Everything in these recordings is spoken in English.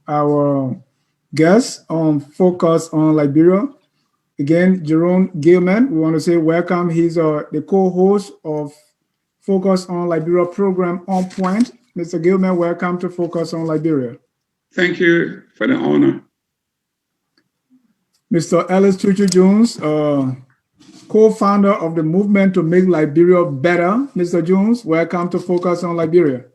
our guest on Focus on Liberia. Again, Jerome Gilman, we want to say welcome. He's the co-host of Focus on Liberia program On Point. Mr. Gilman, welcome to Focus on Liberia. Thank you for the honor. Mr. Ellis Chuchu Jones, co-founder of the movement to make Liberia better. Mr. Jones, welcome to Focus on Liberia.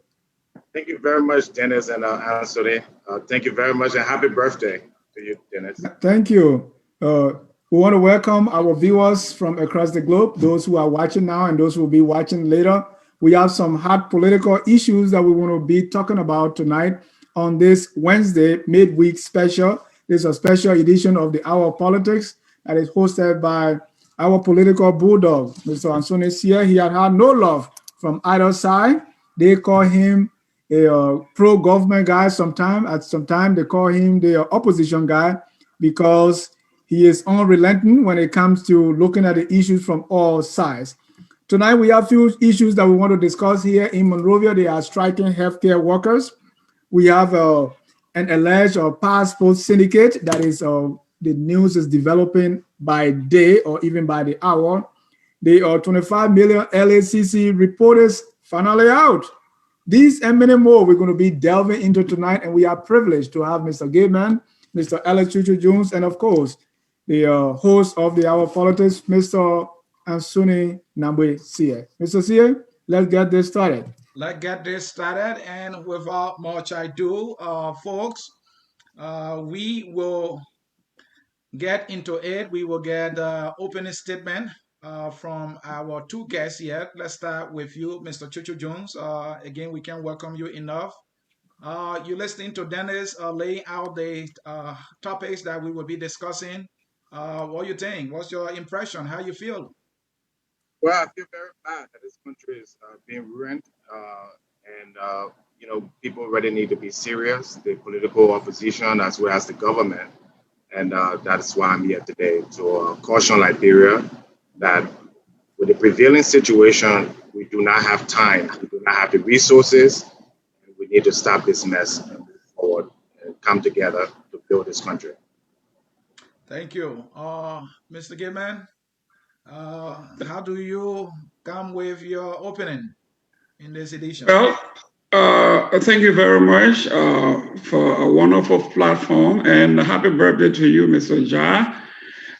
Thank you very much, Dennis and Anthony. Thank you very much and happy birthday to you, Dennis. Thank you. We want to welcome our viewers from across the globe, those who are watching now and those who will be watching later. We have some hot political issues that we want to be talking about tonight on this Wednesday midweek special. This is a special edition of the Hour of Politics that is hosted by our political bulldog, Mr. Ansone Sia. He had no love from either side. They call him a pro-government guy sometime. At some time, they call him the opposition guy because he is unrelenting when it comes to looking at the issues from all sides. Tonight, we have a few issues that we want to discuss here in Monrovia. They are striking healthcare workers. We have an alleged passport syndicate that is the news is developing by day or even by the hour. The 25 million LACC reporters finally out. These and many more we're going to be delving into tonight, and we are privileged to have Mr. Gayman, Mr. Alex Chuchu Jones, and of course, the host of the Hour of Politics, Mr. Ansone Nambwe Sia. Mr. Sia, let's get this started. Let's get this started, and without much ado, folks, we will get into it. We will get the opening statement from our two guests here. Let's start with you, Mr. Chuchu Jones. Again, we can't welcome you enough. You're listening to Dennis laying out the topics that we will be discussing. What do you think? What's your impression? How you feel? Well, I feel very bad that this country is being ruined, and people really need to be serious. The political opposition as well as the government, and that's why I'm here today to caution Liberia that with the prevailing situation, we do not have time, we do not have the resources, and we need to stop this mess and move forward and come together to build this country. Thank you. Mr. Gilman, how do you come with your opening in this edition? Well, thank you very much for a wonderful platform, and happy birthday to you, Mr. Jah.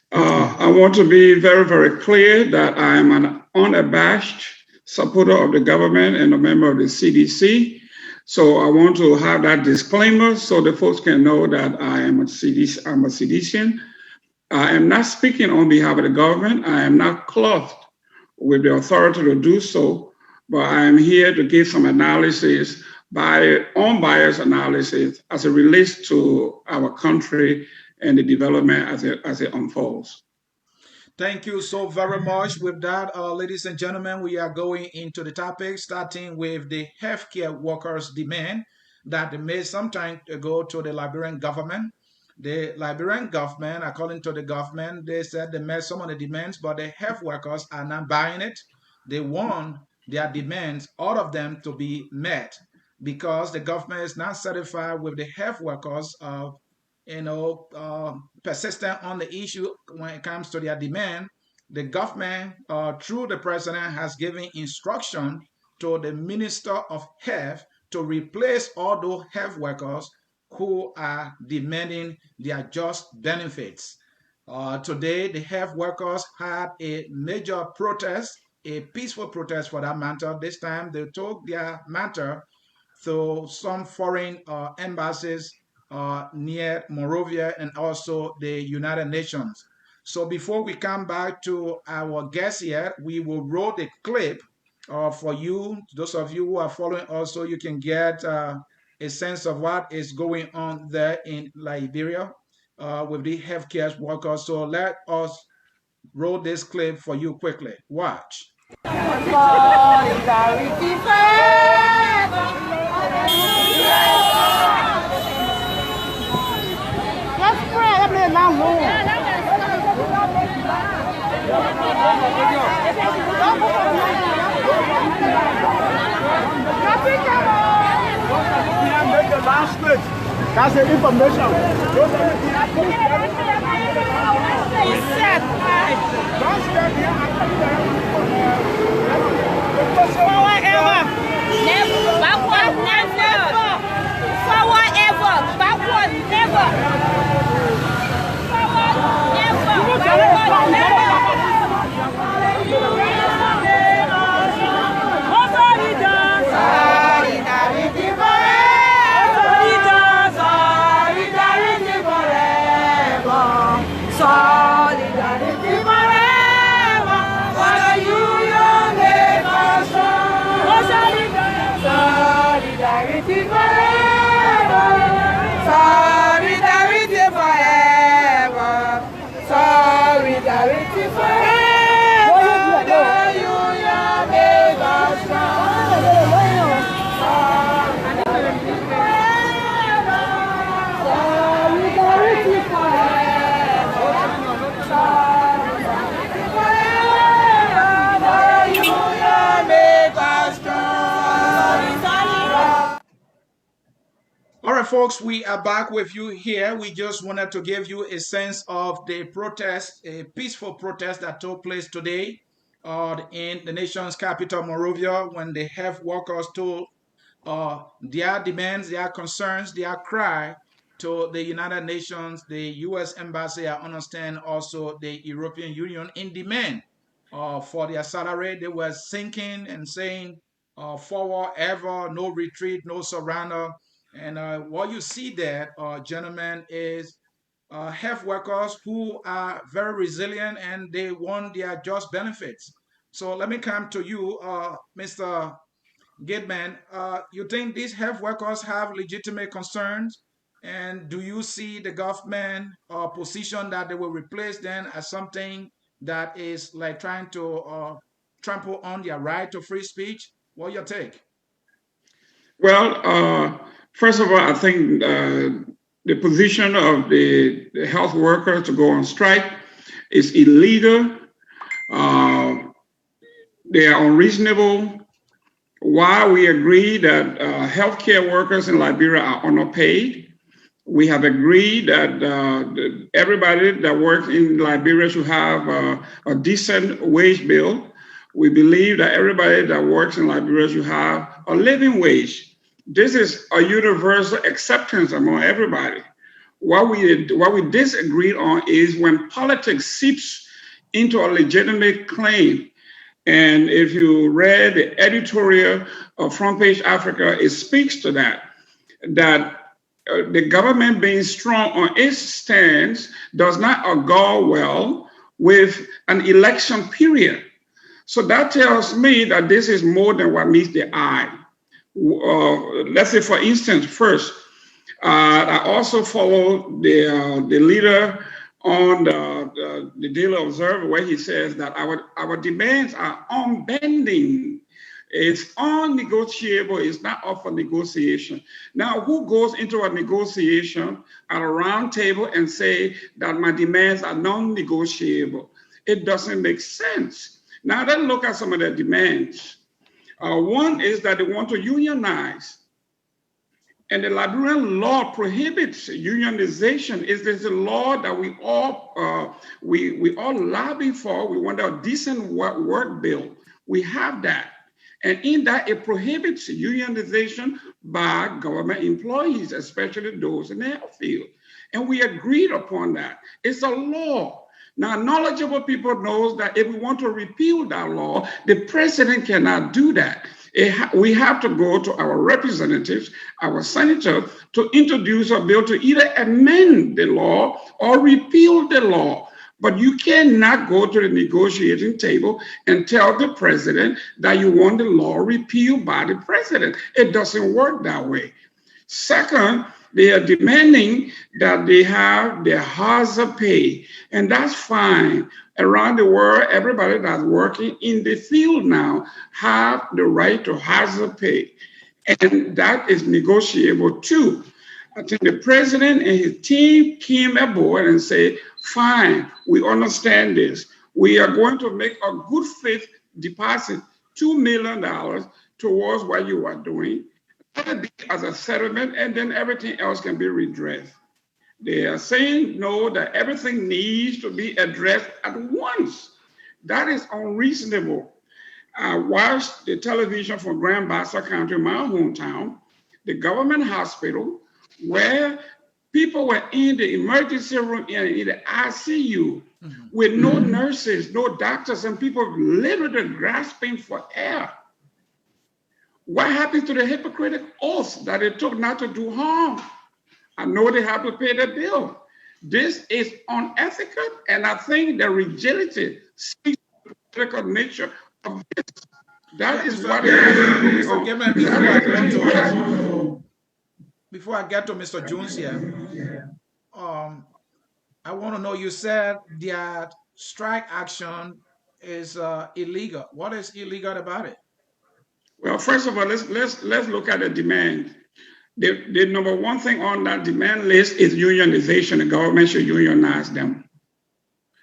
I want to be very, very clear that I am an unabashed supporter of the government and a member of the CDC. So I want to have that disclaimer so the folks can know that I am a CDCian. I am not speaking on behalf of the government. I am not clothed with the authority to do so, but I am here to give some analysis, unbiased analysis as it relates to our country and the development as it unfolds. Thank you so very much. With that, ladies and gentlemen, we are going into the topic, starting with the healthcare workers' demand that they made some time ago to the Liberian government. The Liberian government, according to the government, they said they met some of the demands, but the health workers are not buying it. They want their demands, all of them, to be met because the government is not satisfied with the health workers persistent on the issue when it comes to their demand. The government, through the president, has given instruction to the Minister of Health to replace all those health workers who are demanding their just benefits. Today, the health workers had a major protest, a peaceful protest for that matter. This time, they took their matter to some foreign embassies near Monrovia and also the United Nations. So before we come back to our guests here, we will roll the clip for you. Those of you who are following also, you can get a sense of what is going on there in Liberia with the healthcare workers. So let us roll this clip for you quickly. Watch. Last That's the information. Forward ever. Never. Backward never. Forward ever. Backward never. Forward never. Backward never. Solidarity forever. Solidarity forever. Solidarity forever. For the union make us strong. Solidarity forever. Solidarity forever. Solidarity forever. The union make us strong. Solidarity forever. Solidarity forever. Solidarity forever. The union make us strong. All right, folks, we are back with you here. We just wanted to give you a sense of the protest, a peaceful protest that took place today in the nation's capital, Monrovia, when the health workers told their demands, their concerns, their cry to the United Nations, the U.S. Embassy, I understand also the European Union, in demand for their salary. They were sinking and saying, forward ever, no retreat, no surrender. And what you see there, gentlemen, is health workers who are very resilient and they want their just benefits. So let me come to you, Mr. Gateman. You think these health workers have legitimate concerns? And do you see the government position that they will replace them as something that is like trying to trample on their right to free speech? What's your take? Well, first of all, I think the position of the health workers to go on strike is illegal. They are unreasonable. While we agree that healthcare workers in Liberia are underpaid, we have agreed that everybody that works in Liberia should have a decent wage bill. We believe that everybody that works in Liberia should have a living wage. This is a universal acceptance among everybody. What we disagreed on is when politics seeps into a legitimate claim. And if you read the editorial of Front Page Africa, it speaks to that the government being strong on its stance does not augur well with an election period. So that tells me that this is more than what meets the eye. Let's say, for instance, first, I also follow the leader on the Daily Observer, where he says that our demands are unbending. It's unnegotiable. It's not up for negotiation. Now, who goes into a negotiation at a round table and say that my demands are non-negotiable? It doesn't make sense. Now, let's look at some of their demands. One is that they want to unionize. And the Liberian law prohibits unionization. It is a law that we all lobby for. We want a decent work bill. We have that. And in that, it prohibits unionization by government employees, especially those in the health field. And we agreed upon that. It's a law. Now, knowledgeable people know that if we want to repeal that law, the president cannot do that. We have to go to our representatives, our senators, to introduce a bill to either amend the law or repeal the law. But you cannot go to the negotiating table and tell the president that you want the law repealed by the president. It doesn't work that way. Second, they are demanding that they have their hazard pay, and that's fine. Around the world, everybody that's working in the field now have the right to hazard pay, and that is negotiable too. I think the president and his team came aboard and said, fine, we understand this. We are going to make a good faith deposit, $2 million towards what you are doing. as a settlement, and then everything else can be redressed. They are saying no, that everything needs to be addressed at once. That is unreasonable. I watched the television from Grand Bassa County, my hometown, the government hospital, where people were in the emergency room in the ICU with no nurses, no doctors, and people literally grasping for air. What happened to the Hippocratic oath that it took not to do harm? I know they have to pay the bill. This is unethical, and I think the rigidity speaks to the political nature of this. That is what it is. Mr. Gibbon, before I get to Mr. Jones here, I want to know, you said that strike action is illegal. What is illegal about it? Well, first of all, let's look at the demand. The number one thing on that demand list is unionization. The government should unionize them.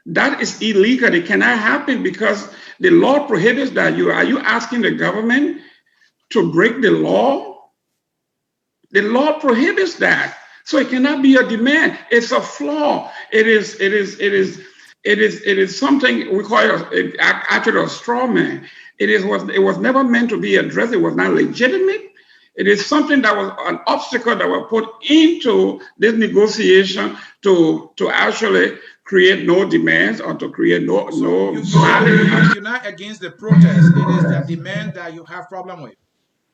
That is illegal. It cannot happen because the law prohibits that. Are you asking the government to break the law? The law prohibits that. So it cannot be a demand. It's a flaw. It is something we call actually a straw man. It was never meant to be addressed. It was not legitimate. It is something that was an obstacle that was put into this negotiation to actually create no demands or to create no. You're not against the protest. It is the demand that you have problem with.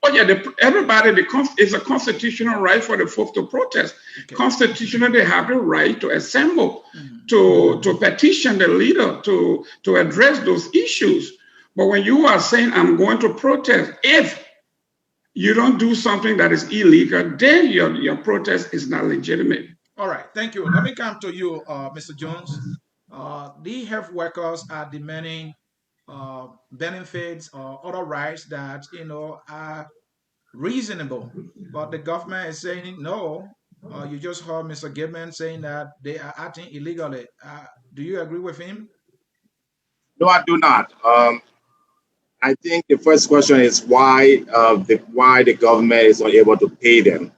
Oh yeah, it's a constitutional right for the folks to protest. Okay. Constitutionally, they have the right to assemble, to petition the leader to address those issues. But when you are saying, I'm going to protest, if you don't do something that is illegal, then your protest is not legitimate. All right, thank you. Let me come to you, Mr. Jones. The health workers are demanding benefits or other rights that are reasonable, but the government is saying no. You just heard Mr. Gibbon saying that they are acting illegally. Do you agree with him? No, I do not. I think the first question is why the government is not able to pay them.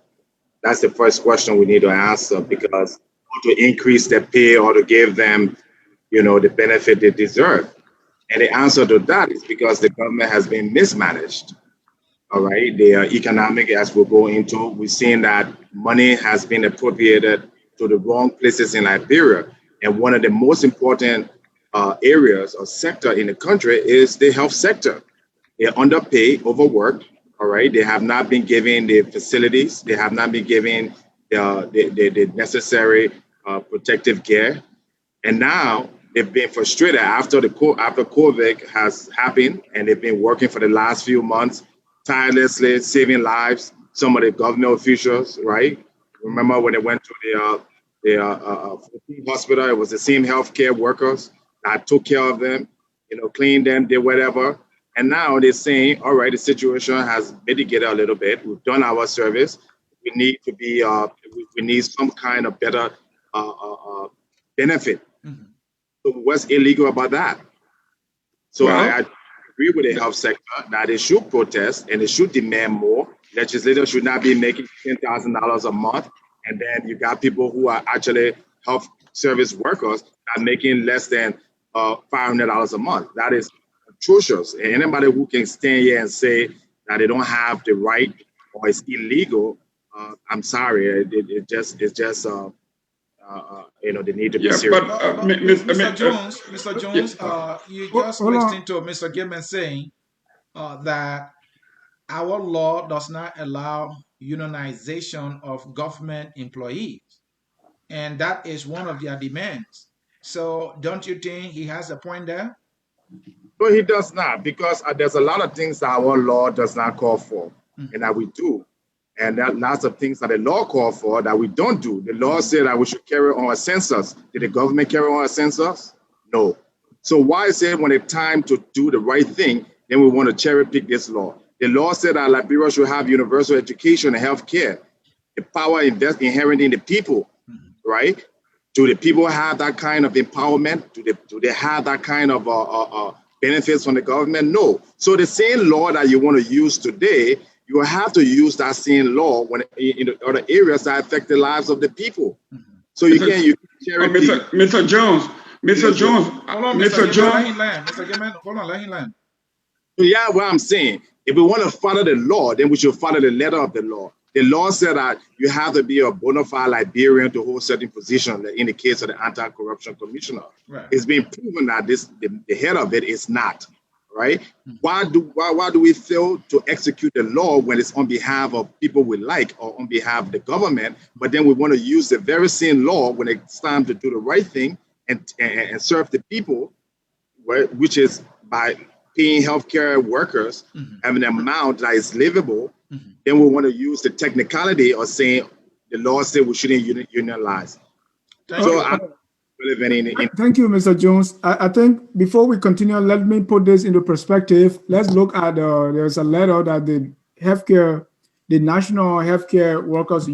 That's the first question we need to answer, because to increase their pay or to give them, the benefit they deserve. And the answer to that is because the government has been mismanaged. All right, the economic, as we'll go into, we've seen that money has been appropriated to the wrong places in Liberia. And one of the most important areas or sector in the country is the health sector. They're underpaid, overworked. All right, they have not been given the facilities. They have not been given the necessary protective gear. And now they've been frustrated after COVID has happened, and they've been working for the last few months tirelessly, saving lives. Some of the government officials, right? Remember when they went to the hospital, it was the same healthcare workers that took care of them, cleaned them, did whatever. And now they're saying, all right, the situation has mitigated a little bit. We've done our service. We need to be, we need some kind of better benefit. Mm-hmm. So what's illegal about that? So I agree with the health sector that they should protest and they should demand more. Legislators should not be making $10,000 a month. And then you got people who are actually health service workers that are making less than $500 a month. That is atrocious. And anybody who can stand here and say that they don't have the right or it's illegal, I'm sorry. It's just they need to be serious. But Mr. Jones, you just listened to Mr. Gibbon saying that our law does not allow unionization of government employees, and that is one of their demands. So don't you think he has a point there? No, he does not, because there's a lot of things that our law does not call for, and that we do. And there are lots of things that the law calls for that we don't do. The law said that we should carry on a census. Did the government carry on a census? No. So why is it when it's time to do the right thing, then we want to cherry pick this law? The law said that Liberia should have universal education and health care. The power inherent in the people, right? Do the people have that kind of empowerment? Do they have that kind of benefits from the government? No. So the same law that you want to use today you will have to use that same law when in the other areas that affect the lives of the people. So you can't cherry pick. Mr. Jones, Mr. Jones, Hold on, Mr. Mr. Jones. Let him land. Mr. Gilman, hold on, let him land. Yeah, what I'm saying, if we want to follow the law, then we should follow the letter of the law. The law said that you have to be a bona fide Liberian to hold certain position. In the case of the anti-corruption commissioner, right. It's been proven that the head of it is not. Right? Why do we fail to execute the law when it's on behalf of people we like or on behalf of the government? But then we want to use the very same law when it's time to do the right thing and serve the people, right? Which is by paying healthcare workers having an amount that is livable. Then we want to use the technicality of saying the law said we shouldn't unionize. Thank you, Mr. Jones. I think before we continue, let me put this into perspective. Let's look at there's a letter that the National Healthcare Workers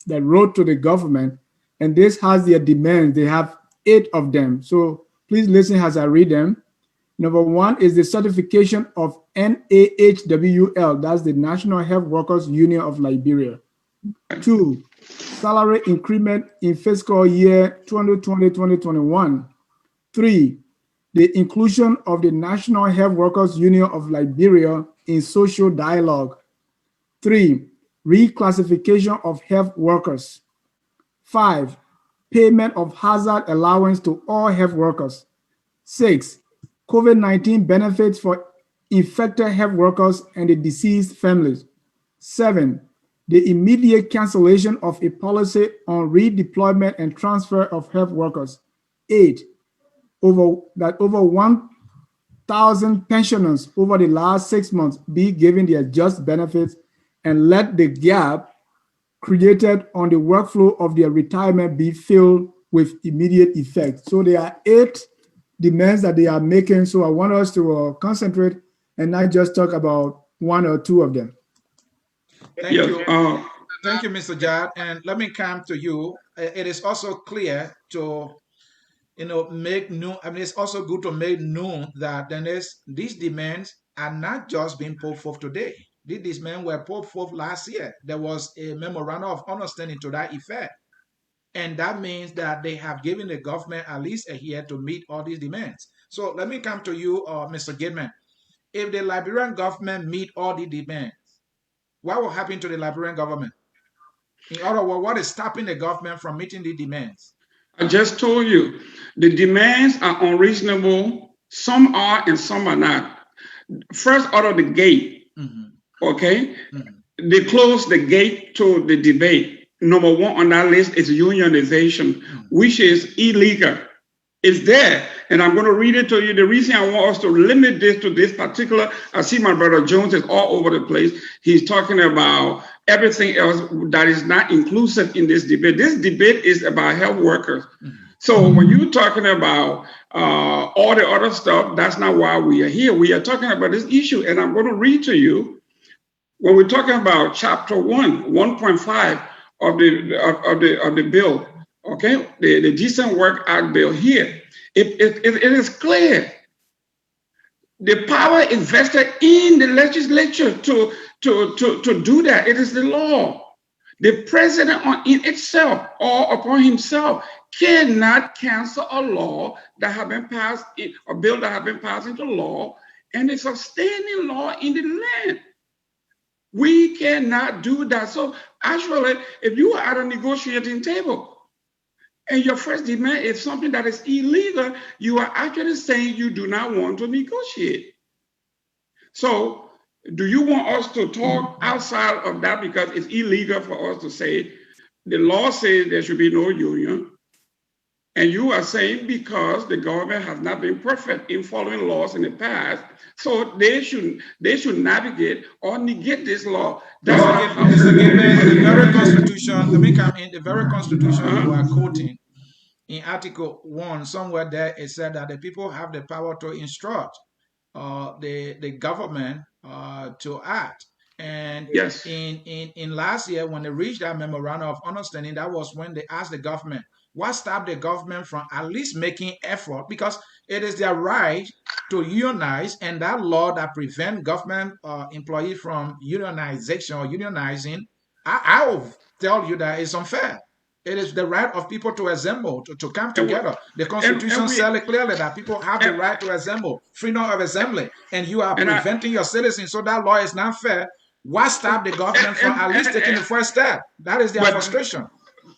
that wrote to the government, and this has their demands. They have 8 of them. So please listen as I read them. Number 1 is the certification of NAHWL, that's the National Health Workers Union of Liberia. 2, salary increment in fiscal year 2020-2021. 3, the inclusion of the National Health Workers Union of Liberia in social dialogue. 3, reclassification of health workers. 5, payment of hazard allowance to all health workers. 6, COVID-19 benefits for infected health workers and the deceased families. 7, the immediate cancellation of a policy on redeployment and transfer of health workers. 8, over 1,000 pensioners over the last 6 months be given their just benefits and let the gap created on the workflow of their retirement be filled with immediate effect. So there are 8 demands that they are making. So I want us to concentrate and not just talk about 1 or 2 of them. Thank you. Thank you, Mr. Jad. And let me come to you. It is also clear to, make known. I mean, it's also good to make known that these demands are not just being put forth today. These demands were put forth last year. There was a memorandum of understanding to that effect. And that means that they have given the government at least a year to meet all these demands. So let me come to you, Mr. Gilman. If the Liberian government meet all the demands, what will happen to the Liberian government? In other words, what is stopping the government from meeting the demands? I just told you, the demands are unreasonable. Some are and some are not. First out of the gate, okay, they close the gate to the debate. Number 1 on that list is unionization, which is illegal. It's there, and I'm going to read it to you. The reason I want us to limit this to this particular, I see my brother Jones is all over the place. He's talking about everything else that is not inclusive in this debate. This debate is about health workers. So when you're talking about all the other stuff, that's not why we are here. We are talking about this issue, and I'm going to read to you when we're talking about chapter 1.5 of the bill, okay, the Decent Work Act bill here. It is clear. The power is vested in the legislature to do that. It is the law. The president in itself or upon himself cannot cancel a law that have been passed, a bill that have been passed into law, and it's a standing law in the land. We cannot do that. So actually, if you are at a negotiating table and your first demand is something that is illegal, you are actually saying you do not want to negotiate. So do you want us to talk outside of that because it's illegal for us to say the law says there should be no union? And you are saying because the government has not been perfect in following laws in the past, so they should navigate or negate this law. The very constitution, let me come in, the very constitution you are quoting, in Article 1, somewhere there, it said that the people have the power to instruct the government to act. And yes, in last year, when they reached that memorandum of understanding, that was when they asked the government, what stopped the government from at least making effort? Because it is their right to unionize, and that law that prevent government employees from unionization or unionizing, I will tell you that it's unfair. It is the right of people to assemble, to come together. The Constitution says clearly that people have the right to assemble, freedom of assembly, and you are preventing your citizens. So that law is not fair. What stop the government from at least taking the first step? That is their frustration.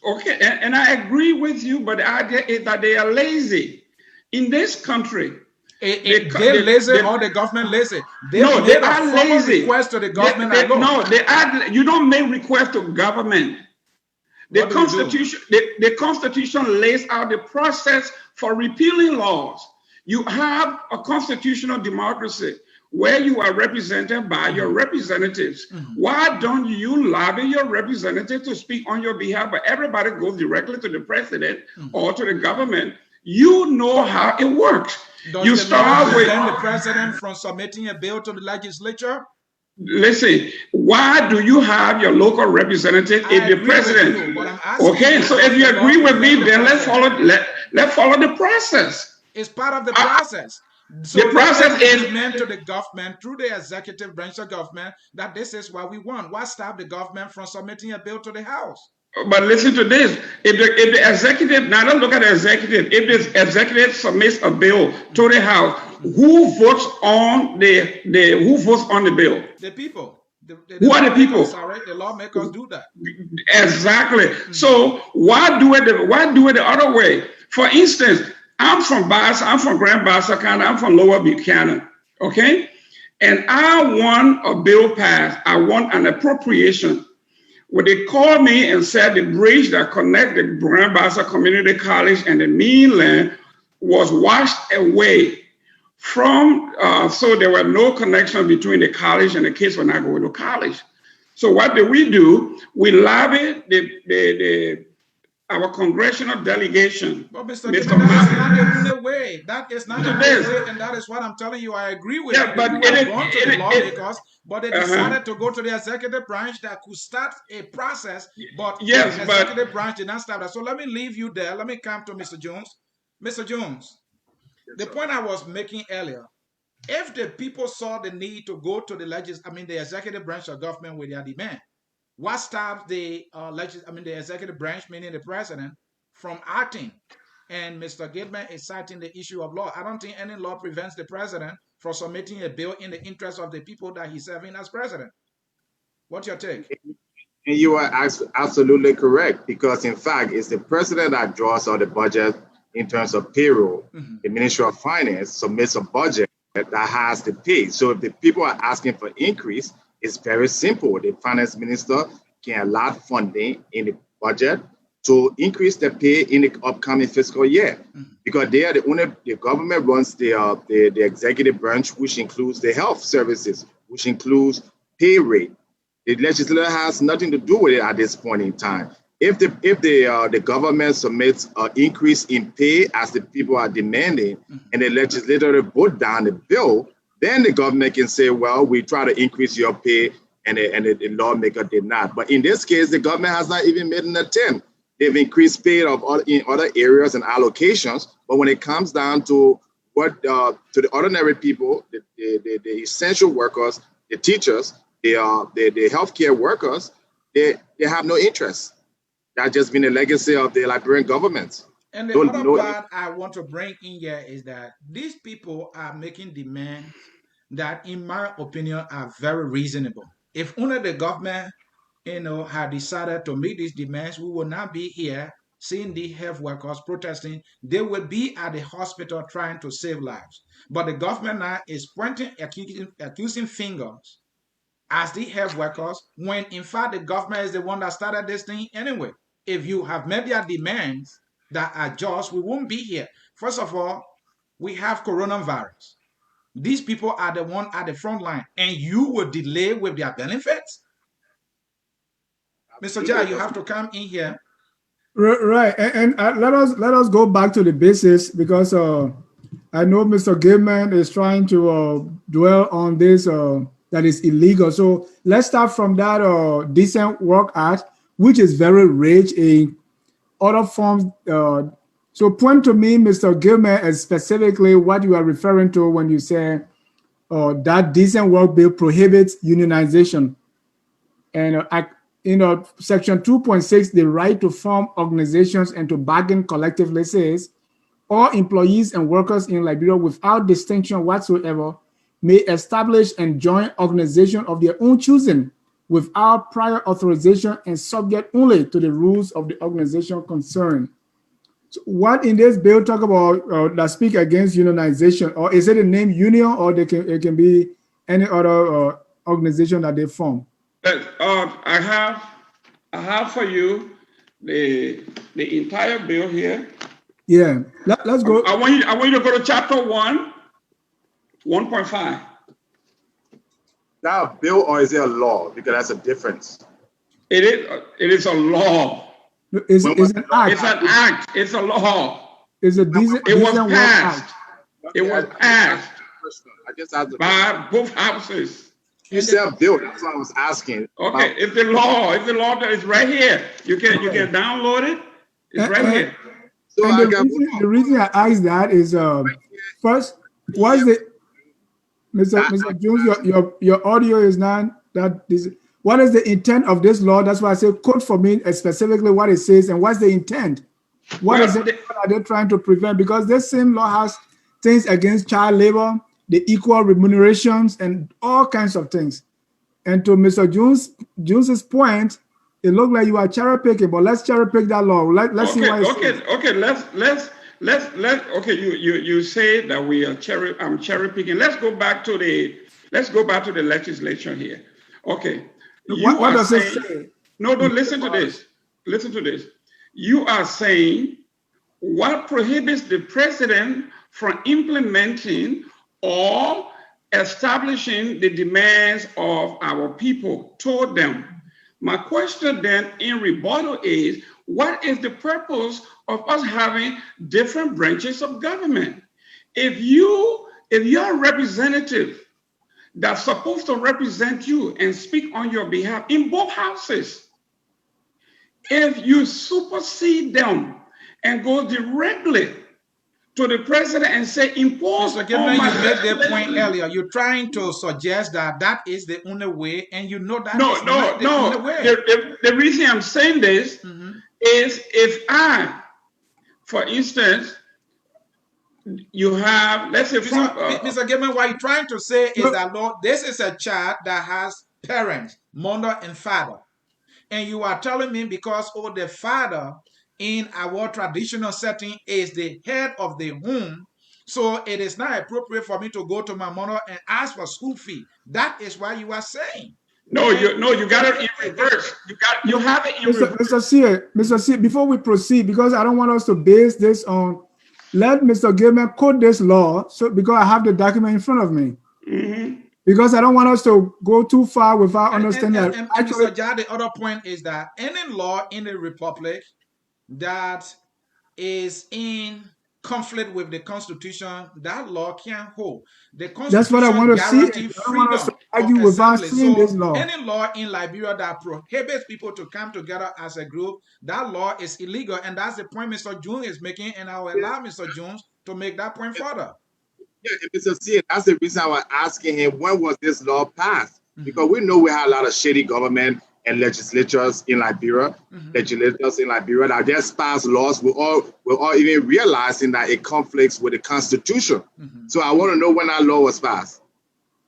Okay, and I agree with you, but the idea is that they are lazy. In this country, they're lazy or the government lazy. They are lazy. Request to the government. You don't make request to government. The Constitution lays out the process for repealing laws. You have a constitutional democracy where you are represented by your representatives. Why don't you lobby your representative to speak on your behalf, but everybody goes directly to the president or to the government? You know how it works. You start with the president from submitting a bill to the legislature. Listen, why do you have your local representative if the president? Okay, so if you agree with me, then let's follow the process. It's part of the process. So the process is meant to the government through the executive branch of government that this is what we want. Why stop the government from submitting a bill to the House? But listen to this: if the executive, now don't look at the executive. If the executive submits a bill to the House, who votes on the bill? The people. Who are the people? Sorry, the lawmakers do that. Exactly. So why do it the other way? For instance, I'm from Grand Bassa County. I'm from Lower Buchanan. Okay, and I want a bill passed. I want an appropriation. When they called me and said the bridge that connects the Grand Bassa Community College and the mainland was washed away from, so there were no connection between the college and the kids were not going to college. So what did we do? We lobbied our congressional delegation. But Mr. That is not the way. That is not the way, and that is what I'm telling you. I agree with you. But they decided to go to the executive branch that could start a process, but the executive branch did not start that. So let me leave you there. Let me come to Mr. Jones. Mr. Jones, the point I was making earlier, if the people saw the need to go to the executive branch of government with their demand, what stops the executive branch, meaning the president, from acting? And Mr. Gateman is citing the issue of law. I don't think any law prevents the president from submitting a bill in the interest of the people that he's serving as president. What's your take? And you are absolutely correct, because in fact, it's the president that draws out the budget in terms of payroll. The Ministry of Finance submits a budget that has the pay. So if the people are asking for increase, it's very simple. The finance minister can allot funding in the budget to increase the pay in the upcoming fiscal year, because they are the government runs the executive branch, which includes the health services, which includes pay rate. The legislature has nothing to do with it at this point in time. If the government submits an increase in pay as the people are demanding, and the legislature vote down the bill, then the government can say, well, we try to increase your pay, and the lawmaker did not. But in this case, the government has not even made an attempt. They've increased pay in other areas and allocations, but when it comes down to to the ordinary people, the essential workers, the teachers, the healthcare workers, they have no interest. That's just been a legacy of the Liberian government. And the other part I want to bring in here is that these people are making demands that, in my opinion, are very reasonable. If only the government, had decided to meet these demands, we would not be here seeing the health workers protesting. They would be at the hospital trying to save lives. But the government now is pointing, accusing fingers as the health workers, when in fact the government is the one that started this thing anyway. If you have made their demands that are just, we won't be here. First of all, we have coronavirus. These people are the one at the front line, and you will delay with their benefits? Mr. Jai, you have to come in here. Right, and let us go back to the basics, because I know Mr. Gateman is trying to dwell on this that is illegal. So let's start from that Decent Work Act, which is very rich in other forms So point to me, Mr. Gilmer, as specifically what you are referring to when you say that decent work bill prohibits unionization. And Section 2.6, the right to form organizations and to bargain collectively says, all employees and workers in Liberia without distinction whatsoever may establish and join organization of their own choosing without prior authorization and subject only to the rules of the organization concerned. So what in this bill talk about that speak against unionization, or is it a name union, or it can be any other organization that they form? I have for you the entire bill here. Yeah, let's go. I want you to go to chapter 1, 1.5. Now a bill or is it a law? Because that's a difference. It is a law. It's an act. It's an act. It's a law. It's a decent. It was decent passed. act. It was passed I just asked by both houses. you said a bill. That's what I was asking. Okay, it's the law. It's the law that is right here. You can download it. It's right here. So And the reason I asked that is first, what's the Mr. Jones, your audio is not that this. What is the intent of this law? That's why I say quote for me specifically what it says and what's the intent. What are they trying to prevent? Because this same law has things against child labor, the equal remunerations, and all kinds of things. And to Mr. Jones's point, it looked like you are cherry picking, but let's cherry pick that law. Let's see why. Okay. Let's. Okay, you say that I'm cherry picking. Let's go back to the legislature here. Okay. What does it say? No, listen to this. Listen to this. You are saying what prohibits the president from implementing or establishing the demands of our people toward them. My question then in rebuttal is, what is the purpose of us having different branches of government? If you're a representative that's supposed to represent you and speak on your behalf in both houses, if you supersede them and go directly to the president and say, impose Mr. Gilman, you made that point earlier. You're trying to suggest that is the only way, and you know that is not the only way. The reason I'm saying this is if I, for instance, you have, let's say, Mr. Gilman, what you're trying to say is that, Lord, this is a child that has parents, mother and father. And you are telling me because the father in our traditional setting is the head of the home, so it is not appropriate for me to go to my mother and ask for school fee. That is what you are saying. You got it in reverse. You have it in reverse. Mr. C, before we proceed, because I don't want us to base this on, let Mr. Gilman quote this law, because I have the document in front of me. Because I don't want us to go too far without understanding that. Mr. Jah, the other point is that any law in the republic that is in conflict with the Constitution, that law can't hold. The Constitution That's what I want to see. I want us to argue without seeing this law. Any law in Liberia that prohibits people to come together as a group, that law is illegal, and that's the point Mr. Jones is making, and I will allow Mr. Jones to make that point further. Yeah, Mr. C, that's the reason I was asking him, when was this law passed? Because we know we have a lot of shady government and legislators in Liberia, that just pass laws. We're all even realizing that it conflicts with the Constitution. So I want to know when that law was passed.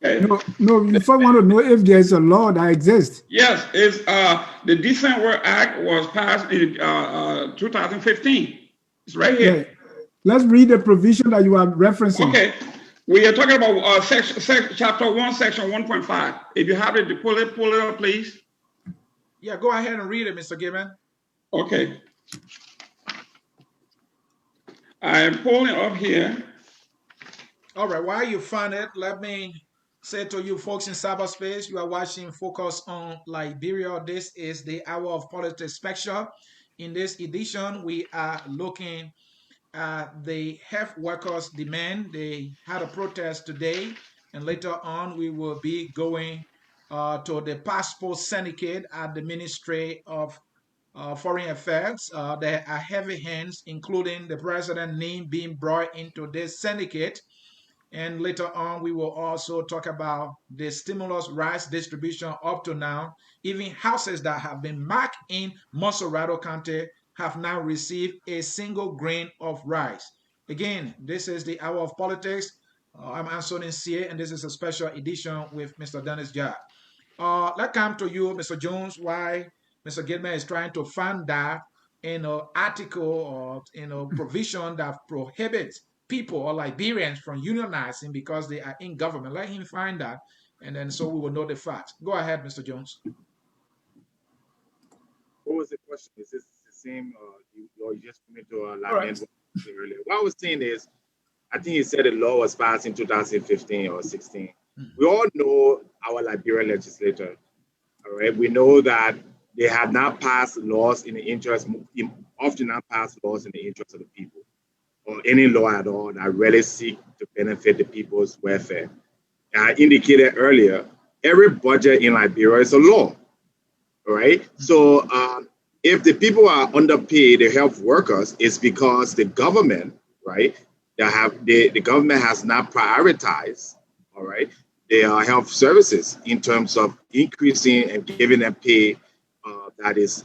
No, you first want to know if there's a law that exists. Yes, it's the Decent Work Act was passed in 2015. It's right here. Yeah. Let's read the provision that you are referencing. Okay, we are talking about chapter 1, section 1.5. If you have it, pull it up, please. Yeah, go ahead and read it, Mr. Gibbon. Okay. I am pulling up here. All right, while you find it, let me say to you folks in cyberspace, you are watching Focus on Liberia. This is the Hour of Politics Special. In this edition, we are looking at the health workers' demand. They had a protest today, and later on, we will be going to the Passport Syndicate at the Ministry of foreign affairs. There are heavy hands, including the president's name being brought into this syndicate. And later on, we will also talk about the stimulus rice distribution up to now. Even houses that have been marked in Monserrado County have now received a single grain of rice. Again, this is the Hour of Politics. I'm Anthony C. and this is a special edition with Mr. Dennis Jha. Let's come to you, Mr. Jones, why Mr. Gilman is trying to fund that article or provision that prohibits people or Liberians from unionizing because they are in government. Let him find that, and then so we will know the facts. Go ahead, Mr. Jones. What was the question? Is this the same? You just coming to Liberian earlier? What I was saying is, I think he said the law was passed in 2015 or 16. We all know our Liberian legislature. All right, we know that they have not passed laws in the interest, often not passed laws in the interest of the people, or any law at all that really seek to benefit the people's welfare. I indicated earlier, every budget in Liberia is a law. All right. So if the people are underpaid, the health workers, it's because the government, right? The government has not prioritized, all right, their health services in terms of increasing and giving them pay that is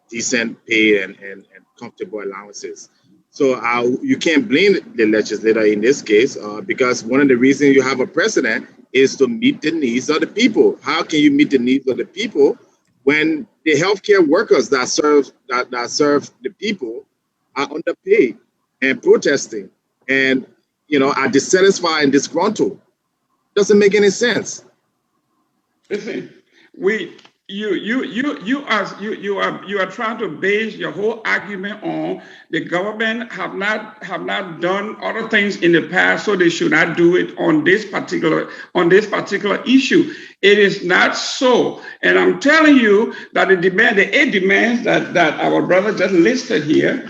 decent pay and comfortable allowances. So you can't blame the legislator in this case because one of the reasons you have a president is to meet the needs of the people. How can you meet the needs of the people when the healthcare workers that serve the people are underpaid and protesting and are dissatisfied and disgruntled? Doesn't make any sense. Listen, you are trying to base your whole argument on the government have not done other things in the past, so they should not do it on this particular issue. It is not so, and I'm telling you that the 8 demands that our brother just listed here,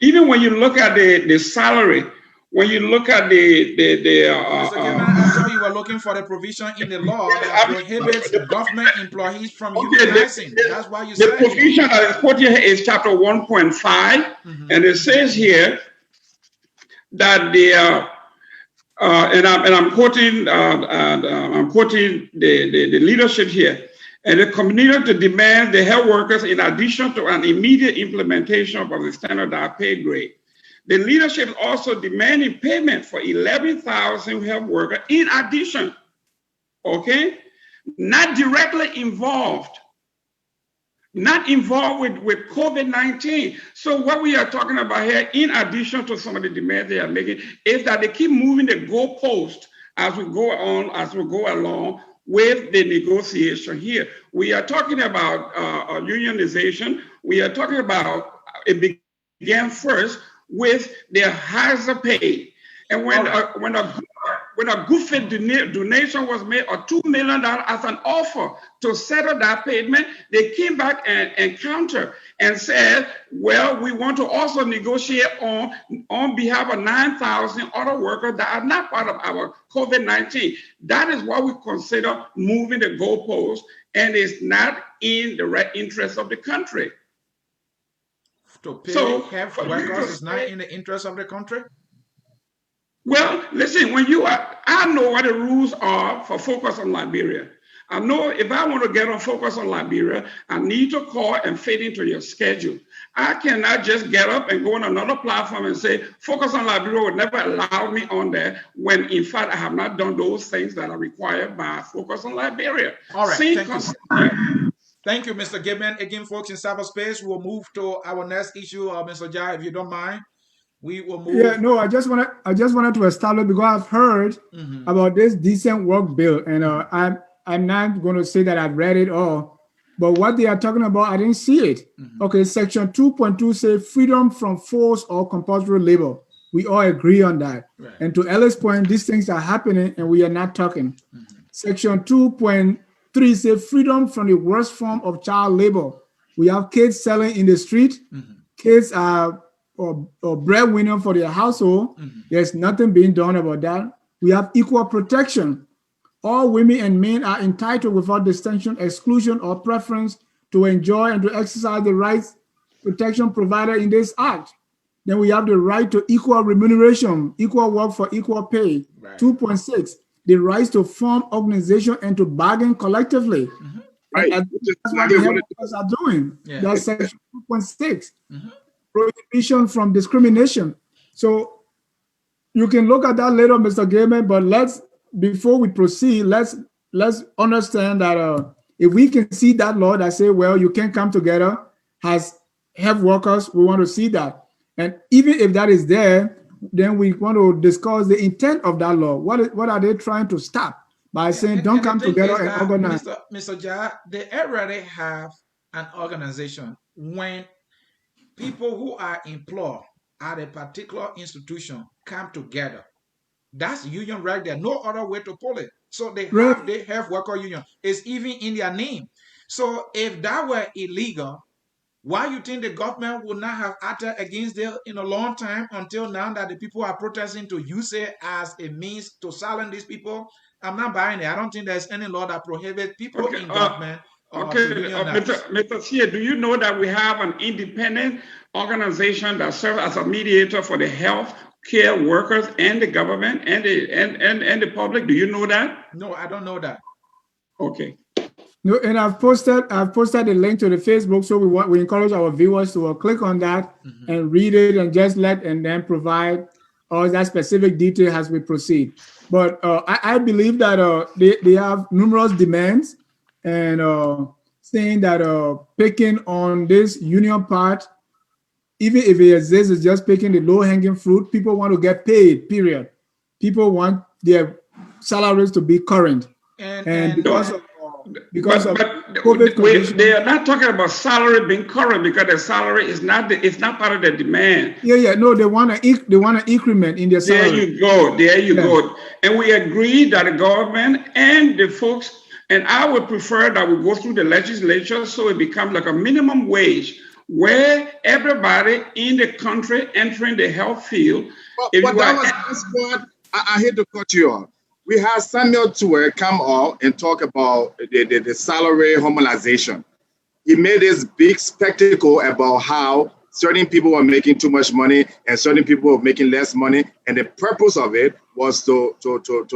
even when you look at the salary. When you look at Mr. Gilman, I saw you were looking for the provision in the law that prohibits government employees from unionizing. That's why you said the provision that is quoted here is chapter 1.5, and it says here that I'm quoting the leadership here. And the community to demand the health workers in addition to an immediate implementation of the standardized pay grade. The leadership also demanding payment for 11,000 health workers in addition, okay? Not directly involved, not involved with COVID-19. So what we are talking about here, in addition to some of the demands they are making, is that they keep moving the goalpost as we go along with the negotiation here. We are talking about unionization. We are talking about, it began first with their hazard pay. And when a goofy donation was made of $2 million as an offer to settle that payment, they came back and countered and said, well, we want to also negotiate on behalf of 9,000 other workers that are not part of our COVID-19. That is what we consider moving the goalposts, and it's not in the right interest of the country. To pay health workers is not in the interest of the country? Well, listen, I know what the rules are for Focus on Liberia. I know if I want to get on Focus on Liberia, I need to call and fit into your schedule. I cannot just get up and go on another platform and say, Focus on Liberia would never allow me on there when, in fact, I have not done those things that are required by Focus on Liberia. All right, thank you, Mr. Gilman. Again, folks, in cyberspace, we'll move to our next issue. Mr. Jha, if you don't mind, we will move. Yeah, no, I just wanted to establish, because I've heard about this decent work bill, and I'm not going to say that I've read it all, but what they are talking about, I didn't see it. Okay, section 2.2 says freedom from forced or compulsory labor. We all agree on that. Right. And to Ella's point, these things are happening and we are not talking. Section 2.3 says freedom from the worst form of child labor. We have kids selling in the street. Kids are or breadwinner for their household. There's nothing being done about that. We have equal protection. All women and men are entitled without distinction, exclusion, or preference to enjoy and to exercise the rights protection provided in this act. Then we have the right to equal remuneration, equal work for equal pay. Right. 2.6, the rights to form organization and to bargain collectively. Right. And Which is that's what exactly the what health it workers are doing. Yeah. That's section 2.6, prohibition from discrimination. So you can look at that later, Mr. Gaiman, but before we proceed, let's understand that if we can see that law that say, well, you can come together as health workers, we want to see that. And even if that is there, then we want to discuss the intent of that law. What are they trying to stop by saying don't come together and organize? Mr. Ja, they already have an organization. When people who are employed at a particular institution come together, that's union right there. No other way to pull it. So they have the health worker union. It's even in their name. So if that were illegal, why you think the government would not have acted against it in a long time until now that the people are protesting to use it as a means to silence these people? I'm not buying it. I don't think there's any law that prohibits people in government to unionize. Mr. Sia, do you know that we have an independent organization that serves as a mediator for the health care workers and the government and the public? Do you know that? No, I don't know that. Okay. No, and I've posted a link to the Facebook, so we encourage our viewers to click on that and read it and just and then provide all that specific detail as we proceed. But I believe that they have numerous demands and saying that picking on this union part, even if it exists, is just picking the low-hanging fruit. People want to get paid, period. People want their salaries to be current. And because of COVID, they are not talking about salary being current because the salary is not part of the demand. Yeah. No, they want an increment in their salary. There you go. And we agree that the government and the folks, and I would prefer that we go through the legislature so it becomes like a minimum wage where everybody in the country entering the health field. I hate to cut you off. We had Samuel Tuer come out and talk about the salary harmonization. He made this big spectacle about how certain people were making too much money and certain people were making less money. And the purpose of it was to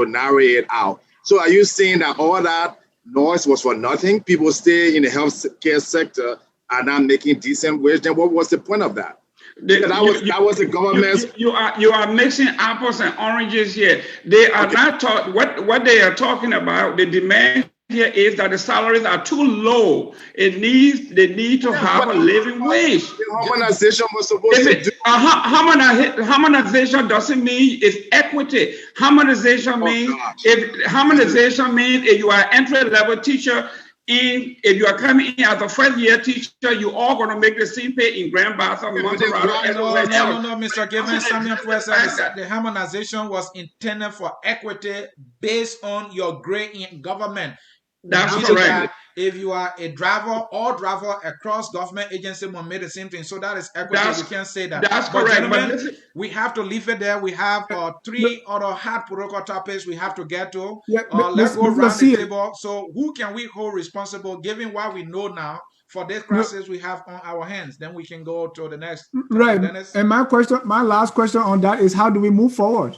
narrow it out. So are you saying that all that noise was for nothing? People stay in the health care sector are not making decent wage. Then what was the point of that? That was the government's. You are mixing apples and oranges here. They are not what they are talking about. The demand here is that the salaries are too low. They need to have a living wage. The harmonization was supposed to do. Harmonization doesn't mean it's equity. Harmonization means if you are an entry level teacher. If you are coming in as a first year teacher, you all going to make the same pay in Grand Bassa, Montserrat. No, Mr. Gavin Samuel said the harmonization was intended for equity based on your grade in government. That's correct. If you are a driver, all driver across government agency will make the same thing. So that is equity. We can't say that. That's correct. Gentlemen, we have to leave it there. We have 3 other hard protocol topics we have to get to. Let's go around the table. So who can we hold responsible, given what we know now, for this crisis we have on our hands? Then we can go to the next. Right. And my last question on that is, how do we move forward?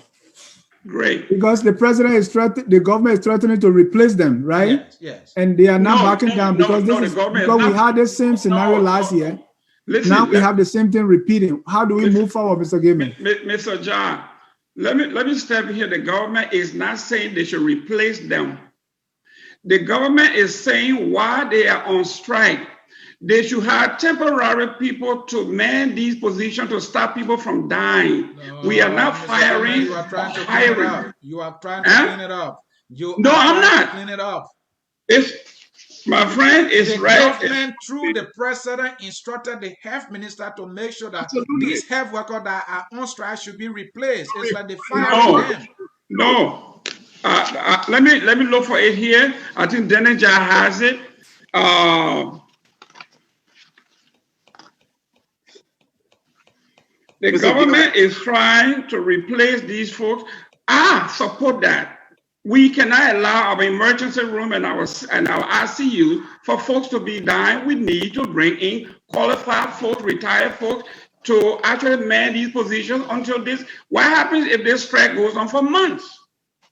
Great. Because the government is threatening to replace them, right? Yes. And they are not backing down because we had the same scenario last year. Now we have the same thing repeating. How do we move forward, Mr. Gaiman? Mr. John, let me step here. The government is not saying they should replace them. The government is saying while they are on strike, they should have temporary people to man these positions to stop people from dying. We are not firing. You are trying to clean it up. You are trying to clean it up. No, I'm not. Clean it up. My friend is the right. The government, through the president, instructed the health minister to make sure that these health workers that are on strike should be replaced. It's like they fired them. No. Let me look for it here. I think Denaja has it. The government is trying to replace these folks. I support that. We cannot allow our emergency room and our ICU for folks to be dying. We need to bring in qualified folks, retired folks, to actually man these positions until this. What happens if this strike goes on for months?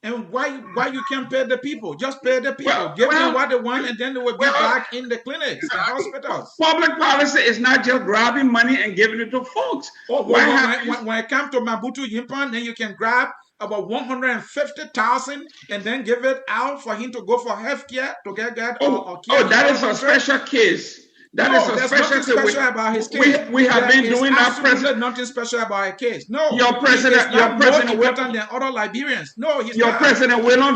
And why you can't pay the people? Just pay the people. Give them what they want, and then they will be back in the clinics and hospitals. Public policy is not just grabbing money and giving it to folks. When it comes to Mabutu Yimpan, then you can grab about 150,000 and then give it out for him to go for health care to get care. That is a special case. There's nothing special about his case. We have been doing that. President, nothing special about a case. No, your president more important than other Liberians. No, he's your not. President William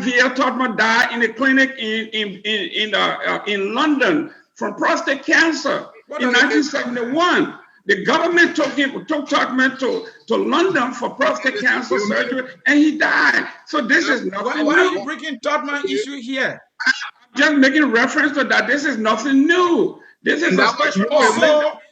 Villa Todman died in a clinic in London from prostate cancer in 1971. The government took Todman to London for prostate cancer surgery, and he died. So this is nothing. Why are you bringing Todman issue here? Just making reference to that. This is nothing new. This is a special.